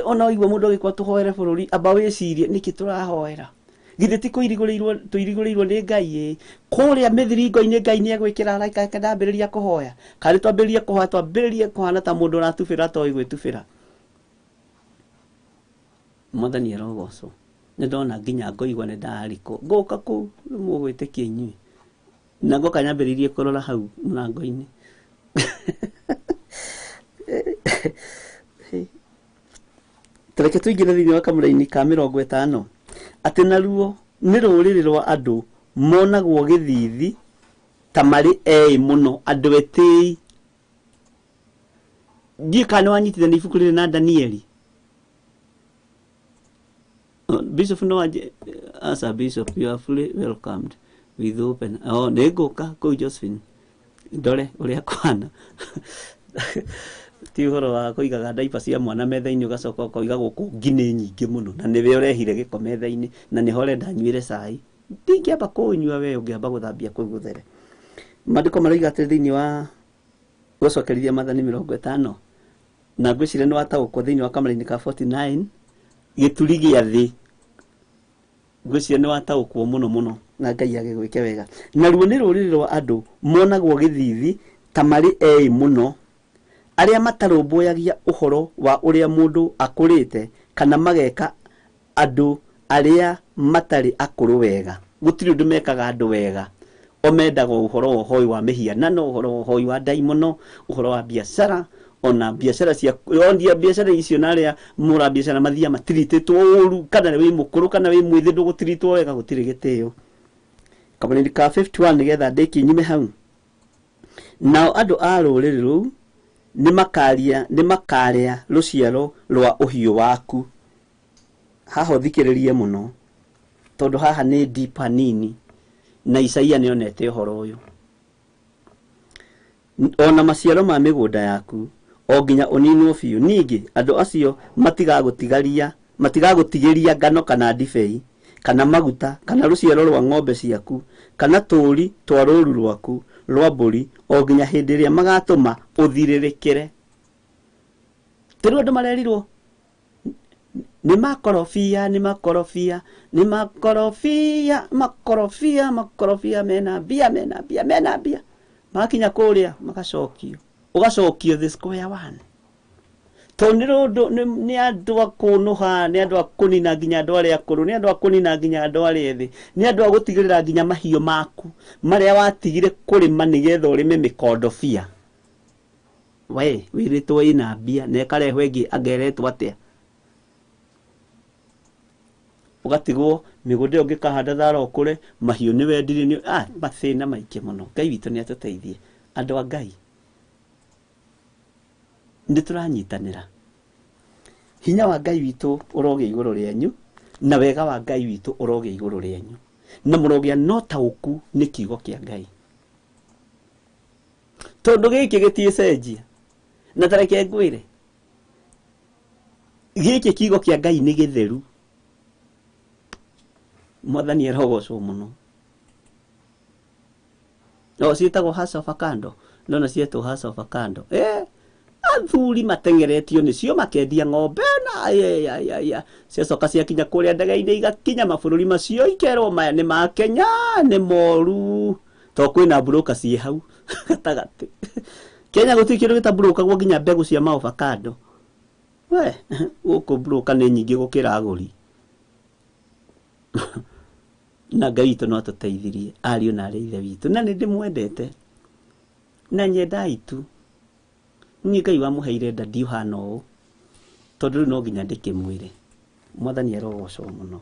Ona igua mũndũ agĩkwa tũhoere bũrũri amba wĩcirie nĩkĩ tũrahoera. Githĩ ti tũirigũrĩirwo nĩ Ngai kũrĩa mĩthiringo-inĩ Ngai nĩ egwĩkĩra araika ndambĩrĩria kũhoya. Karĩ twambĩrĩrie kũhana ta mũndũ ũratubĩra toĩ gwĩtubĩra. Mwathani arogocwo. Nĩndona nginya ngoigwa nĩ ndararikwo. Ngũka kũu mũgwĩtĩkia inyuĩ. Na ngoka nyambĩrĩirie kũrora hau mũrango-inĩ. Tũreke tũingĩre thĩinĩ wa kamũra-inĩ ka 50. Atĩ naruo nĩ rũrĩrĩ rwa andũ monagwo gĩthithi ta marĩ mũno andũ etĩi. Ndiĩ kana wanyitithania ibuku rĩrĩ na Danieli. Bishop no as a bishop you are fully welcomed with open. Oh nĩngũka kũu Josephine. Ndore ũrĩa kwana. Ti ũhoro wa kũigaga ndaipa cia mwana metha-inĩ ũgacoka ũkoiga gũkũ nginĩ nyingĩ mũno na nĩwe ũrehire gĩko metha-inĩ na nĩho ũrenda nyuĩre cai. Ndingĩamba kũnyua we ũngĩamba gũthambia kũu gũthere. Maandĩko maroiga atĩ thĩinĩ wa gũcokerithia Maathani 50 na ngwĩciria nĩ wataũkwo thĩinĩ wa kamũra-inĩ ka 49 gĩturi gĩa thĩ. Ngwĩciria nĩ wataũkwo mũno na Ngai agĩgwĩke wega. Naruo nĩ rũrĩrĩ rwa andũ monagwo gĩthithi ta marĩ mũno arĩa matarũmbũyagia ũhoro wa ũrĩa mũndũ akũrĩte kana mageka andũ arĩa matarĩ akũrũ wega. Gũtirĩ ũndũ mekaga andũ wega. Omendaga ũhoro wa ũhoi wa mĩhianano, ũhoro wa ũhoi wa ndaimono, ũhoro wa biacara, ona biacara cia ondia biacara icio na arĩa mũra biacara mathia matiritĩtwo ũru kana wĩ mũkũrũ kana wĩ mwĩthĩ ndũgũtiritwo wega gũtirĩ gĩtĩo. Kamũra-inĩ ka 51 nĩgetha ndĩki nyume hau. Nao andũ a rũrĩrĩ rũu nĩ makarĩa rũciaro rwa ũhiũ waku. Haha thikĩrĩrie mũno tondũ haha nĩ deep nini na Isaia nĩonete ũhoro ũyũ. ona maciaro ma migunda yaku o nginya uninwo biũ. Ningĩ andũ acio matigagũtigĩria ngano kana ndibei kana maguta kana rũciaro rwa ng'ombe ciaku kana tũũri twa rũũru rwaku rwa mbũri o nginya hĩndĩ ĩrĩa magatũma ũthirĩrĩkĩre. Tĩrĩ andũ marerirwo nĩ makorobia mena mbia makinya kũrĩa magacokio ũgacokio the square one. Tondũ nĩ andũ a kũnũha, nĩ andũ a kũnina nginya andũ arĩa akũrũ, nĩ andũ a kũnina nginya andũ arĩa ethĩ, nĩ andũ a gũtigĩrĩra nginya mahiũ maku marĩa watigire kũrĩma nĩgetha ũrĩme mĩkondobia we wĩrĩtwo ĩna mbia na ĩkarehwo ĩngĩ angeretwo atĩa. Ũgatigwo mĩgũnda ĩyo ũngĩkahanda thara ũkũre mahiũ nĩ wendire mathĩna maingĩ mũno. Ngai witũ nĩ atũteithie. Andũ a Ngai nĩ tũranyitanĩra. Hinya wa Ngai witũ ũrogĩa igũrũ rĩanyu na wega wa Ngai witũ ũrogĩa igũrũ rĩanyu na mũrogĩa no taũku nĩ kiugo kĩa Ngai. Tondũ gĩkĩ gĩtiĩcenjia na tareke ngwĩre gĩkĩ kiugo kĩa Ngai nĩ gĩtheru. Mwathani arogocwo mũno. Ciĩtagwo House of Akando. Ndona cietwo House of Akando. Athuri matengeretio nĩcio makendia ng'ombe na ciacoka ciakinya kũrĩa ndege-inĩ igakinya mabũrũri macio ikerwo maya nĩ ma Kenya nĩ moru. To kwĩna broker ciĩ hau gatagatĩ. Kenya gũtirĩ kĩndũ gĩtabrokeragwo nginya mbegũ cia maovakado. We gũkũ broker nĩ nyingĩ gũkĩra agũri. Na Ngai witũ no atũteithirie ariũ na arĩa ithe witũ na nĩ ndĩmwendete na nyendai tu. Niĩ Ngai wamũheire nda ndiũhana ũũ tondũ rĩu no nginya ndĩkĩmwĩre. Mwathani arogocwo mũno.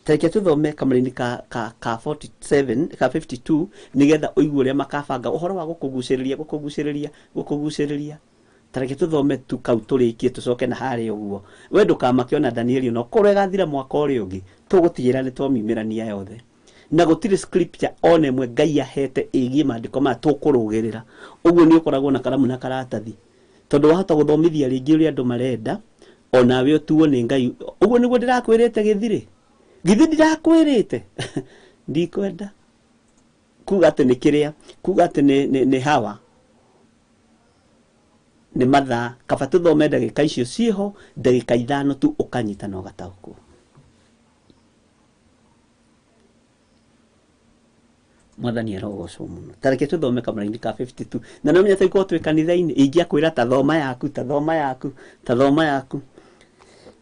Tareke tũthome kamũra-inĩ ka 47 ka 52 nĩgetha ũigue ũrĩa makabanga ũhoro wa gũkũgucĩrĩria. Tareke tũthome tu kau tũrĩkie tũcoke na harĩa ũguo. We ndũkamake ona Danieli no korwo ĩgathira mwaka ũrĩa ũngĩ tũgũtigĩra nĩ twamiumĩrania yothe. Na gũtirĩ scripture ona ĩmwe Ngai ahete ĩgiĩ maandĩko maya tũkũrũgĩrĩra. Ũguo nĩ ũkoragwo na karamu na karatathi. Tondũ wahota gũthomithia rĩngĩ ũrĩa andũ marenda onawe ũtuo nĩ Ngai. Ũguo nĩguo ndĩrakwĩrĩte Githiri. Githiri ndirakwĩrĩte. Ndikwenda. Kuga atĩ nĩ kĩrĩa. Kuga atĩ nĩ hawa. Nĩ mathaa. Kaba tũthome ndagĩka icio ciĩho ndagĩka 5 tu ũkanyita na ũgataũkwo. Mwathani arogocwo mũno. Tareke tũthome kamũra-inĩ ka 52 na no menyete ko twĩ kanitha-inĩ ingĩakwĩra ta thoma yaku.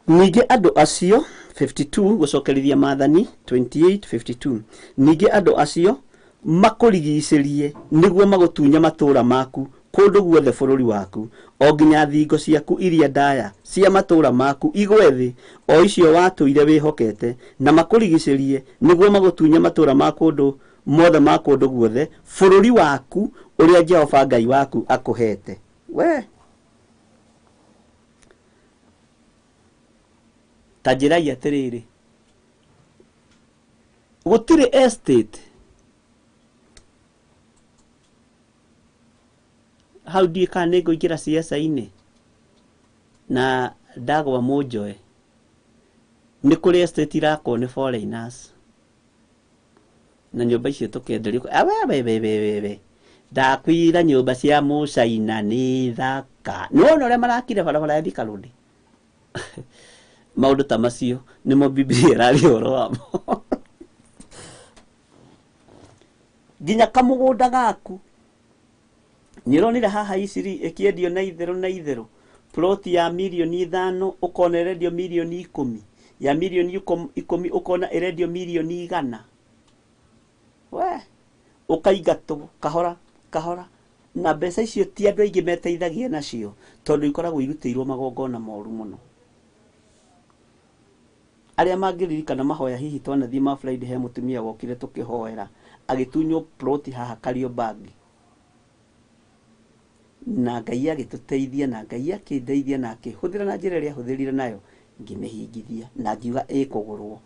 Ningĩ andũ acio 52 gũcokerithia Maathani 28:52. Ningĩ andũ acio makũrigicĩrie nĩguo magũtunye matũũra maku kũndũ guothe bũrũri waku o nginya thingo ciaku iria ndaya cia matũũra maku igwe thĩ o icio watũire wĩhokete na makũrigicĩrie nĩguo magũtunye matũũra ma kũndũ mothe ma kũndũ guothe bũrũri waku ũrĩa Jehova Ngai waku akũhete. We ta njĩrai atĩrĩrĩ gũtirĩ estate hau ndiĩ kana nĩ ngũingĩra ciaca-inĩ na ndagwa mũnjoe. Nĩ kũrĩ estate irakwo nĩ foreigners na nyũmba icio tũkenderio. We ndakwĩra nyũmba cia mũcaina nĩ thaka. Nĩwona ũrĩa marakire barabara ya Thika Road. Maũndũ ta macio nĩmo Biblia ĩraria ũhoro wamo. Nginya kamũgũnda gaku nĩũronire haha Iciri ĩkĩendio na itherũ. Ploti ya milioni 5 ũkona ĩrendio milioni 10. Ya milioni 10 ũkona ĩrendio milioni 100. We ũkaigatwo kahora na mbeca icio ti andũ aingĩ meteithagia nacio tondũ ikoragwo irutĩirwo magongona moru mũno. Arĩa mangĩririkana Mahoya hihi twanathiĩ ma Friday he mũtumia wokire tũkĩhoera agĩtunywo ploti haha Kariobangi na Ngai agĩtũteithia na Ngai akĩndeithia na akĩhũthĩra na njĩra ĩrĩa ahũthĩrire nayo ngĩmĩhingithia na ngiuga ĩkũgũrwo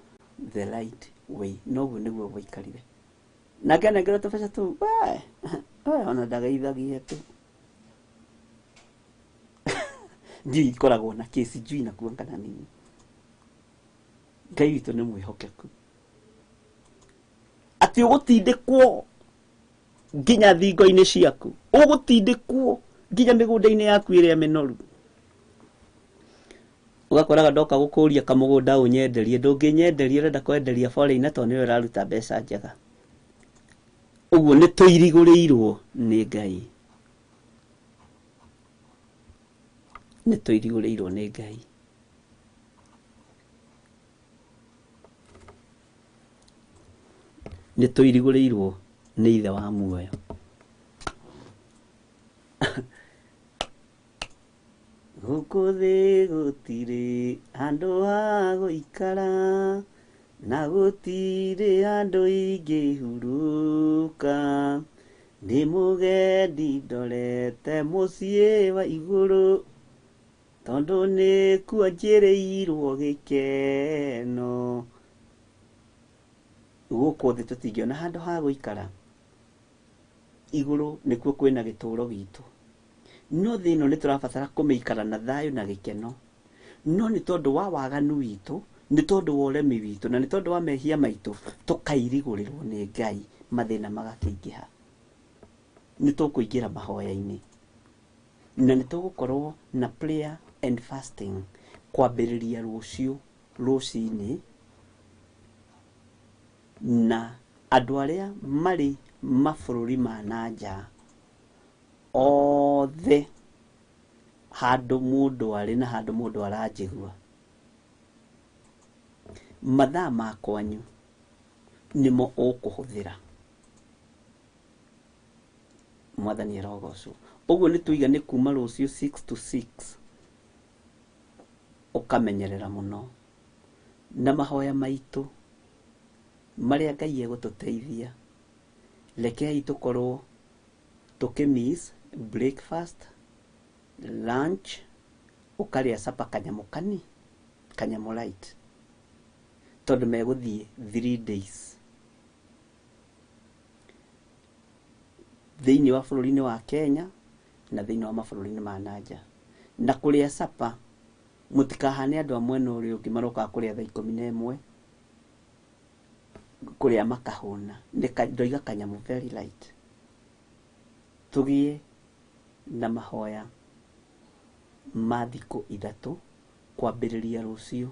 the right way. Noguo nĩguo gwaikarire. na ngenengera tũbeca tũu ona ndagaithagia tu ndiũĩ ikoragwo na kĩci njui nakuo kana nini. Ngai witũ nĩ mwĩhokeku atĩ ũgũtindĩkwo nginya thingo-inĩ ciaku, ũgũtindĩkwo nginya mĩgũnda-inĩ yaku ĩrĩa mĩnoru. Ũgakoraga ndoka gũkũria kamũgũnda ũnyenderie, ndũngĩnyenderia, ũrenda kwenderia foreigner tondũ nĩwe ũraruta mbeca njega. Ũguo nĩ tũirigũrĩirwo nĩ Ngai, nĩ tũirigũrĩirwo nĩ Ngai. Nĩ tũirigũrĩirwo nĩ ithe wa muoyo. Gũkũ thĩ gũtirĩ handũ ha gũikara, na gũtirĩ handũ ingĩhurũka, ndĩ mũgendi ndorete mũciĩ wa igũrũ, tondũ nĩkuo njĩrĩirwo gĩkeno. Gũkũ thĩ tũtingĩona handũ ha gũikara, igũrũ nĩkuo kwĩna gĩtũũro gitũ. No thĩ ĩno nĩtũrabatara kũmĩikara na thayũ na gĩkeno, no nĩ tondũ wa waganu witũ, nĩ tondũ wa ũremi witũ, na nĩ tondũ wa mehia maitũ, tũkairigũrĩrwo nĩ Ngai, mathĩna magakĩingĩha. Nĩ tũkũingĩra mahoya-inĩ, na nĩ tũgũkorwo na prayer and fasting kwambĩrĩria rũciũ rũcinĩ, na andũ arĩa marĩ mabũrũri ma nanja othe, handũ mũndũ arĩ na handũ mũndũ aranjigua, mathaa ma kwanyu nĩmo ũkũhũthĩra. Mwathani arogocwo. Ũguo nĩ tũiga nĩ kuma rũciũ 6 to 6 ũkamenyerera mũno na mahoya maitũ marĩa Ngai egũtũteithia. Rekei tũkorwo tũkĩmiss breakfast, lunch, ũkarĩa supper kanyamũ light, tondũ megũthiĩ 3 days thĩinĩ wa bũrũri-inĩ wa Kenya na thĩinĩ wa mabũrũri-inĩ ma nanja. Na kũrĩa supper mũtikahane andũ a mwena ũrĩa ũngĩ marokaga kũrĩa thaa 11 kũrĩa makahũna. Ndoiga kanyamũ very light. Tũgĩe na mahoya ma thikũ 3 kwambĩrĩria rũciũ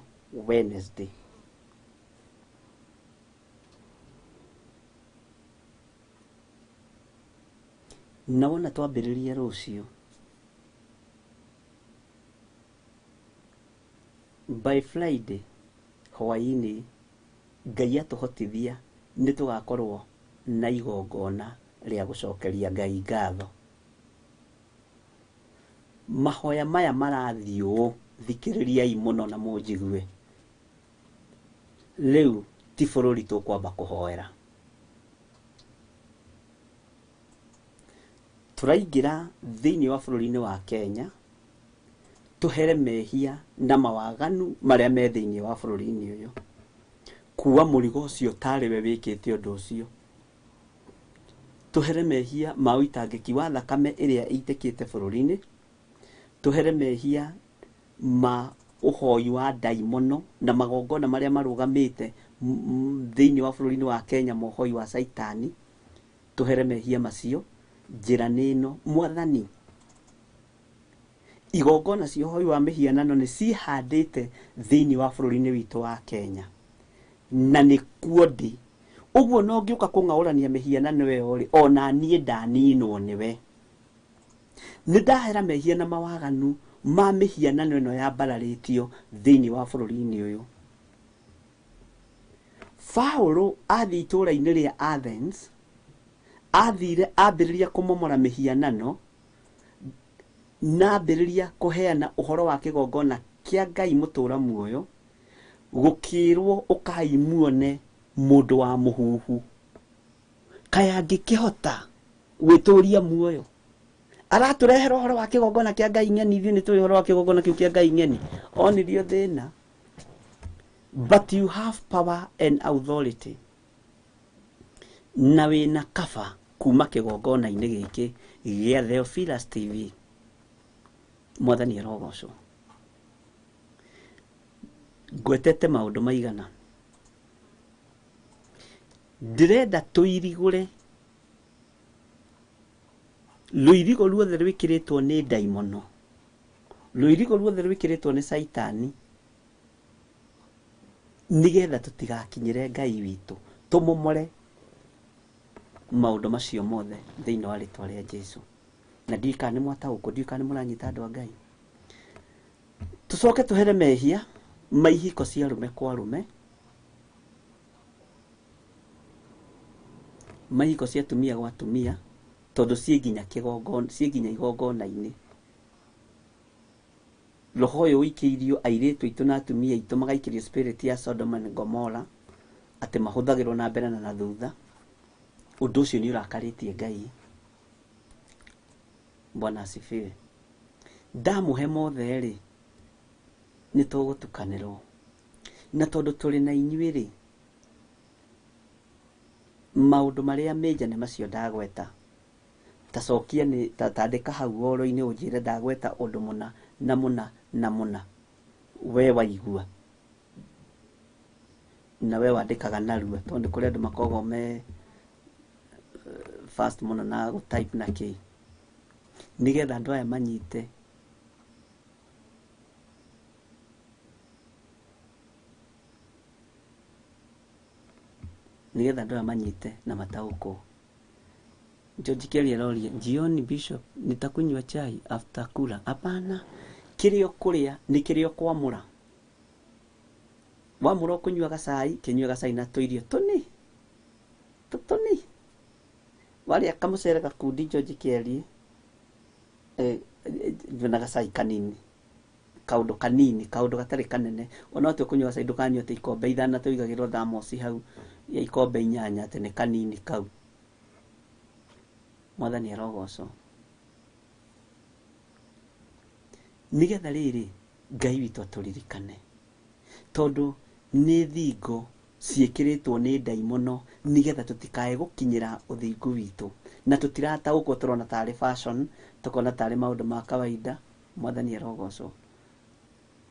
Wednesday. Na wona twambĩrĩria rũciũ, by Friday hwai-ini Ngai atũhotithia nĩ tũgakorwo na igongona rĩa gũcokeria Ngai ngatho. Mahoya maya marathiĩ ũũ, thikĩrĩriai mũno na mũnjigue. Rĩu ti bũrũri tũkwamba kũhoera. Tũraingĩra thĩinĩ wa bũrũri-inĩ wa Kenya, tũhere mehia na mawaganu marĩa me thĩinĩ wa bũrũri-inĩ ũyũ, kuwa mũrigo ũcio tarĩwe wĩkĩte ũndũ ũcio. Tũhere mehia ma ũitangĩki wa thakame ĩrĩa ĩitĩkĩte bũrũri-inĩ, tũhere mehia ma ũhoi wa ndaimono na magongona marĩa marũgamĩte thĩinĩ wa bũrũri-inĩ wa Kenya, mohoi wa caitani. Tũhere mehia macio. Njĩra nĩno, Mwathani, igongona cia ũhoi wa mĩhianano nĩ cihandĩte thĩinĩ wa bũrũri-inĩ witũ wa Kenya, na nĩ kuo ndĩ. Ũguo no ngĩũka kũng'aũrania mĩhianano ĩyo rĩ, ona niĩ ndaninwo nĩwe. Nĩ ndahera mehia na mawaganu ma mĩhianano ĩno yambararĩtio thĩinĩ wa bũrũri-inĩ ũyũ. Paũlũ athiĩ itũũra-inĩ rĩa Athens, athire ambĩrĩria kũmomora mĩhianano na ambĩrĩria kũheana ũhoro wa kĩgongona kĩa Ngai mũtũũra muoyo, gũkĩrwo ũkai muone mũndũ wa mũhuhu. Kaya angĩkĩhota gwĩtũũria muoyo, aratũrehera ũhoro wa kĩgongona kĩa Ngai ng'eni, ithuĩ nĩ tũrĩ ũhoro wa kĩgongona kĩu kĩa Ngai ng'eni. Onirio thĩna. But you have power and authority. na wĩna kaba kuma kĩgongona-inĩ gĩkĩ gĩa Theophilus TV, Mwathani arogocwo. Ngwetete maũndũ maigana. Ndĩrenda tũirigũre rũirigo ruothe rwĩkĩrĩtwo nĩ ndaimono, rũirigo ruothe rwĩkĩrĩtwo nĩ Saitani, nĩgetha tũtigakinyĩre Ngai witũ, tũmũmore maũndũ macio mothe thĩinĩ wa rĩtwa rĩa Jesũ. Na ndiũĩ kana nĩ mwataũkwo, ndiũĩ kana nĩ mũranyita andũ a Ngai. Tũcoke tũhere mehia ma ihiko cia arũme kwa arũme, ma ihiko cia atumia gwa atumia, tondũ ciĩ nginya igongona-inĩ. Roho ũyũ ũikĩirio airĩtu aitũ na atumia aitũ, magaikĩrio spirit ya Sodom and Gomorrah, atĩ mahũthagĩrwo na mbere na thutha. Ũndũ ũcio nĩ ũrakarĩtie Ngai. Bwana asifiwe. Ndamũhe mothe rĩ, nĩ tũgũtukanĩrwo. Na tondũ tũrĩ na inyuĩ rĩ, maũndũ marĩa menja nĩ macio ndagweta. Tacokia nĩ tandĩka hau ũhoro-inĩ ũnjĩre ndagweta ũndũ mũna na mũna na mũna. We waigua. Na we wandĩkaga narua, tondũ kũrĩ andũ makoragwo me fast mũno na gũtype na kĩ. Nĩgetha andũ aya manyite. Nĩgetha andũ aya manyite na mataũkwo. George Kelly aroria, jioni bishop, nitakunywa chai after kula. Hapana, kĩrĩa kũrĩa nĩ kĩrĩa kwamũra. Wamũra kũnyua gacai, kĩnyua gacai na tũirio tũni. Tũtũni. Warĩa kamũcere gakundi George Kelly, na gacai kanini. Kaũndũ kanini, kaũndũ gatarĩ kanene. Ona tu kũnyua gacai ndũkanyua ta ikombe ithana tũigagĩrwo thamosi hau ya ikombe 8 atĩ nĩ kanini kau. Mwathani arogocwo. Nĩgetha rĩrĩ Ngai witũ atũririkane, tondũ nĩ thingo ciĩkĩrĩtwo nĩ ndaimono, nĩgetha tũtikae gũkinyĩra ũthingu witũ, na tũtirataũkwo tũrona tarĩ fashion, tũkona tarĩ maũndũ ma kawaida. Mwathani arogocwo.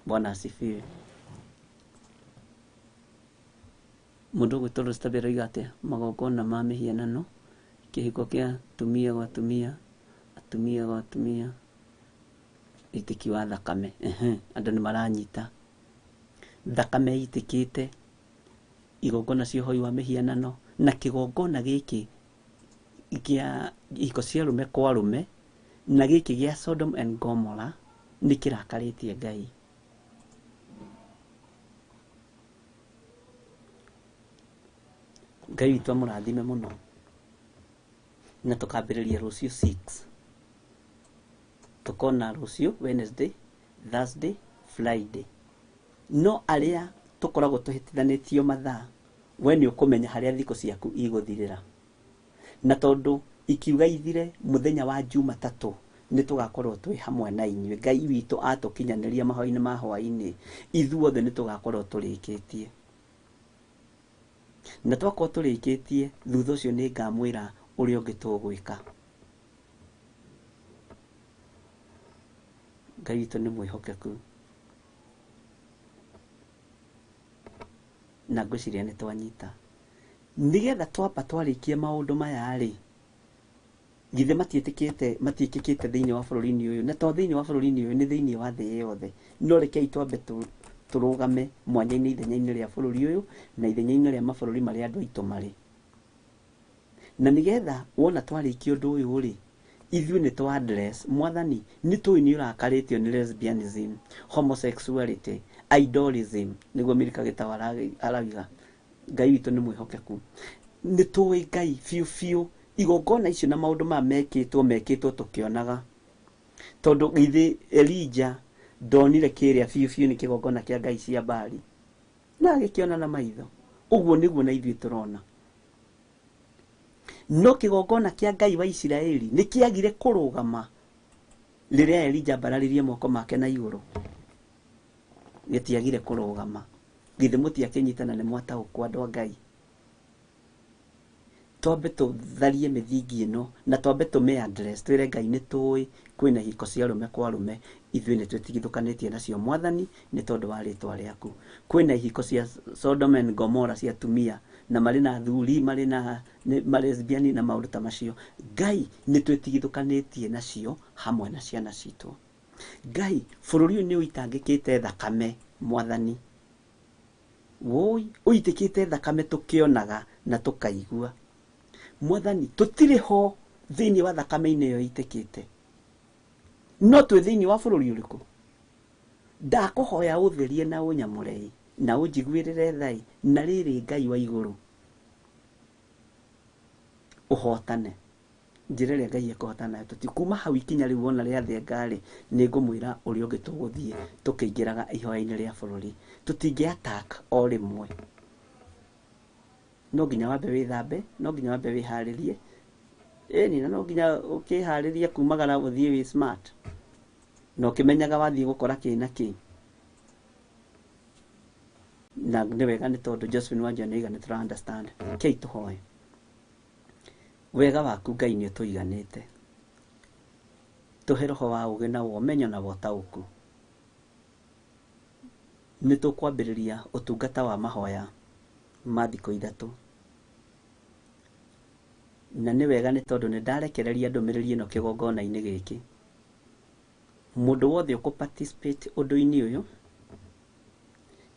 Bwana asifiwe. Mũndũ gwĩtwo Stabero igate magongona ma mĩhianano, kĩhiko kĩa atumia gwa atumia, atumia gwa atumia, itĩki wa thakame. Andũ nĩ maranyita. Thakame itĩkĩte, igongona cia ũhoi wa mĩhianano, na kĩgongona gĩkĩ kĩa ihiko cia arũme kwa arũme, na gĩkĩ gĩa Sodom and Gomorrah nĩ kĩrakarĩtie Ngai. Ngai witũ amũrathime mũno. Na tũkambĩrĩria rũciũ 6. Tũkona rũciũ Wednesday, Thursday, Friday. No arĩa tũkoragwo tũhĩtithanĩtio mathaa, we nĩ ũkũmenya harĩa thikũ ciaku igũthirĩra. Na tondũ ikiuga ithire mũthenya wa Jumatatũ, nĩ tũgakorwo twĩ hamwe na inyuĩ. Ngai witũ atũkinyanĩria mahoya-inĩ ma Hwai-ini, ithuothe nĩ tũgakorwo tũrĩkĩtie. Na twakorwo tũrĩkĩtie, thutha ũcio nĩ ngamwĩra ũrĩa ũngĩ tũgwĩka. Ngai witũ nĩ mwĩhokeku. Na ngwĩciria nĩ twanyita. Nĩgetha twamba twarĩkia maũndũ maya rĩ, githĩ matiĩkĩkĩte thĩinĩ wa bũrũri-inĩ ũyũ, na to thĩinĩ wa bũrũri-inĩ ũyũ, nĩ thĩinĩ wa thĩ yothe. No rekei twambe tũrũgame mwanya-inĩ ithenya-inĩ rĩa bũrũri ũyũ, na ithenya-inĩ rĩa mabũrũri marĩa andũ aitũ marĩ. Na nĩgetha wona twarĩkia ũndũ ũyũ rĩ, ithuĩ nĩ twa address Mwathani, nĩ tũĩ nĩ ũrakarĩtio nĩ lesbianism, homosexuality, idolism, nĩguo Mirika Gĩtaũ arauga. Ngai witũ nĩ mwĩhokeku. Nĩ tũĩ Ngai biũ biũ, igongona icio na maũndũ maya mekĩtwo tũkĩonaga. Tondũ githĩ Elijah ndonire kĩrĩa biũ biũ nĩ kĩgongona kĩa ngai cia Baali, na agĩkĩona na maitho. Ũguo nĩguo na ithuĩ tũrona. No kĩgongona kĩa Ngai wa Isiraeli nĩ kĩagire kũrũgama rĩrĩa Elijah ambararirie moko make na igũrũ. Gĩtiagire kũrũgama. Githĩ mũtiakĩnyitana nĩ mwataũkwo andũ a Ngai. twambe tutharie mithingi ino na twambe tume address twire Ngai ni tui kwina hiko cia rume kwa rume ithuĩ nĩ twĩtigithũkanĩtie nacio Mwathani nĩ tondũ wa rĩtwa rĩaku. Kwĩna ihiko cia Sodom and Gomorrah cia tumia na marĩ na athuri marĩ na lesbian na maũndũ ta macio. Ngai nĩ twĩtigithũkanĩtie nacio hamwe na ciana citũ. Ngai bũrũri ũyũ nĩ ũitangĩkĩte thakame Mwathani. Woi ũitĩkĩte thakame tũkĩonaga na tũkaigua. Mwathani tũtirĩ ho thĩinĩ wa thakame-inĩ ĩyo ĩitĩkĩte. No twĩ thĩinĩ wa bũrũri ũrĩkũ? Ndakũhoya ũtherie na ũnyamũre na ũnjiguĩrĩre thai na rĩrĩ Ngai wa igũrũ ũhotane. Njĩra ĩrĩa Ngai ekũhotana tũtikuma hau ikinya rĩu wona rĩa thĩngarĩ nĩ ngũmwĩra ũrĩa ũngĩ tũgũthiĩ tũkĩingĩraga ihoya-inĩ rĩa bũrũri. Tũtingĩ attack o rĩmwe. No nginya wambe wĩthambe, no nginya wambe wĩharĩrie. Ĩni na no nginya ũkĩharĩrie kumagara ũthiĩ wĩ smart. No ũkĩmenyaga wathiĩ gũkora kĩ na kĩ. Na nĩ wega nĩ tondũ Josephine Wanjiru nĩ nĩ tũra understand. Kei tũhoe. Wega waku Ngai nĩ ũtũiganĩte. Tũhe roho wa ũgĩ na ũmenyo na ũtaũku. Nĩ tũkwambĩrĩria ũtungata wa mahoya ma thikũ ithatũ. Na nĩ wega nĩ tondũ nĩ ndarekereria ndũmĩrĩri ĩno kĩgongona-inĩ gĩkĩ. Mũndũ wothe ũkũ-participate ũndũ-inĩ ũyũ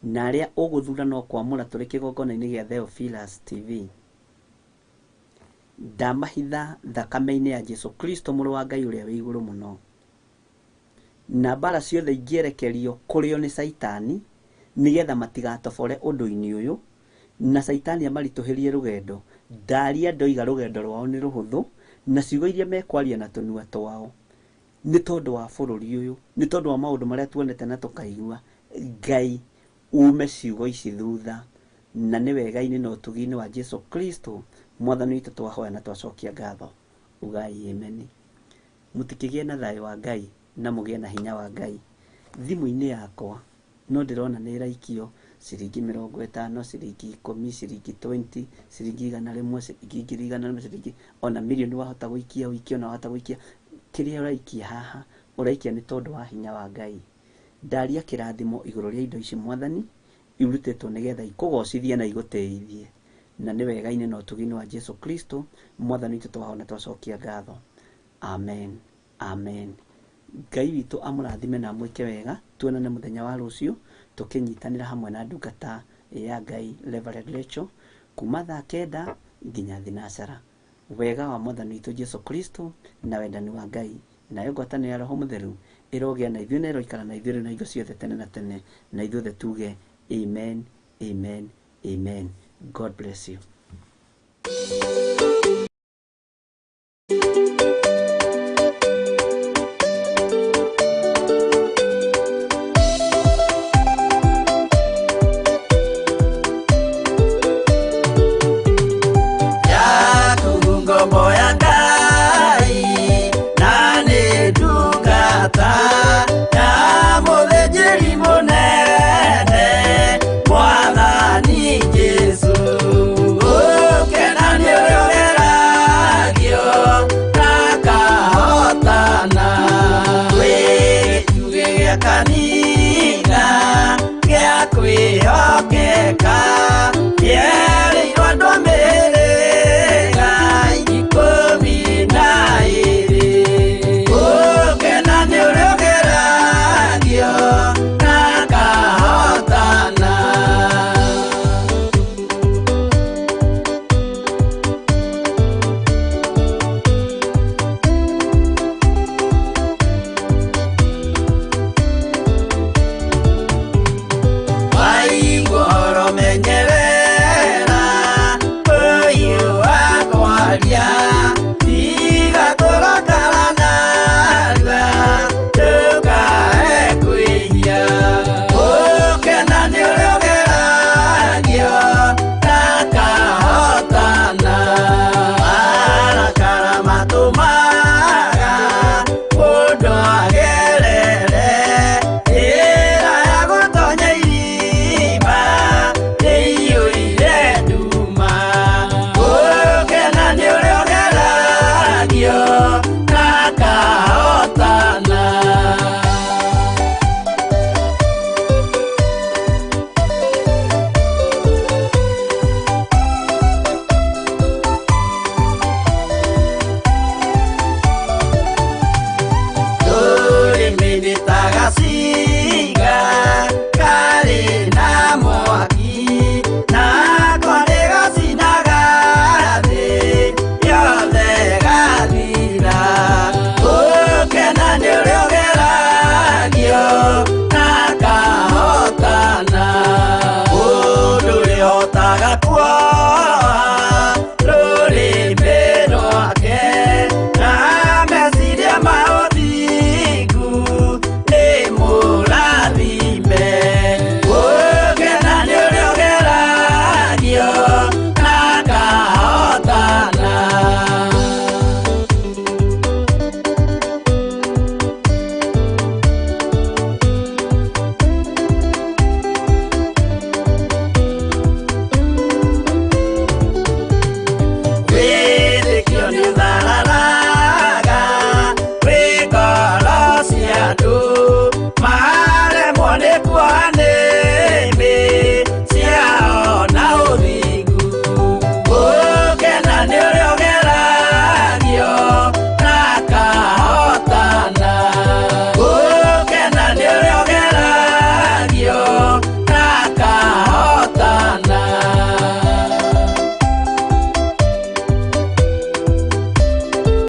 na arĩa ũgũthura no kwamũra tũrĩ kĩgongona-inĩ gĩa Theophilus TV. Ndamahitha thakame-inĩ ya Jesu Kristo mũrũ wa Ngai ũrĩa wĩ igũrũ mũno. Na mbara ciothe ingĩerekerio kũrĩo nĩ Saitani nĩgetha matigatobore ũndũ-inĩ ũyũ na Saitani amaritũhĩrie rũgendo. Ndaria ndoiga rũgendo rwao nĩ rũhũthũ na ciugo iria mekwaria na tũnua twao nĩ tondũ wa bũrũri ũyũ, nĩ tondũ wa maũndũ marĩa tuonete na tũkaigua. Ngai ume ciugo ici thutha na nĩ wega-inĩ na ũtugi-inĩ wa Jesu Kristo Mwathani witũ twahoya na twacokia ngatho. Ugai amen. Mũtikĩgĩe na thayũ wa Ngai na mũgĩe na hinya wa Ngai. Thimũ-inĩ yakwa no ndĩrona nĩ ĩraikio ciringi 50, ciringi 10, ciringi 20, ciringi 100, ciringi 100, ciringi ona milioni wahota gũikia wiki ona wahota gũikia. Kĩrĩa ũraikia haha ũraikia nĩ tondũ wa hinya wa Ngai. Ndaria kĩrathimo igũrũ rĩa indo ici Mwathani irutĩtwo nĩgetha ikũgocithie na igũteithie. Na nĩ wega-inĩ na ũtugi-inĩ wa Jesu Kristo Mwathani witũ twahoya na twacokia ngatho. Amen. Amen. Ngai witũ amũrathime na mwĩke wega. Tuonane mũthenya wa rũciũ tũkĩnyitanĩra hamwe na ndungata ya Ngai Reverend Rachel kuma thaa 9 nginya thinacara. Wega wa Mwathani witũ Jesu Kristo na wendani wa Ngai na ngwatanĩro ya Roho Mũtheru ĩrogĩa na ithuĩ na ĩroikara na ithuĩ na indo ciothe tene na tene na ithuothe tuge amen, amen, amen. God bless you. Mwathani Jesu, oh, kenani nakua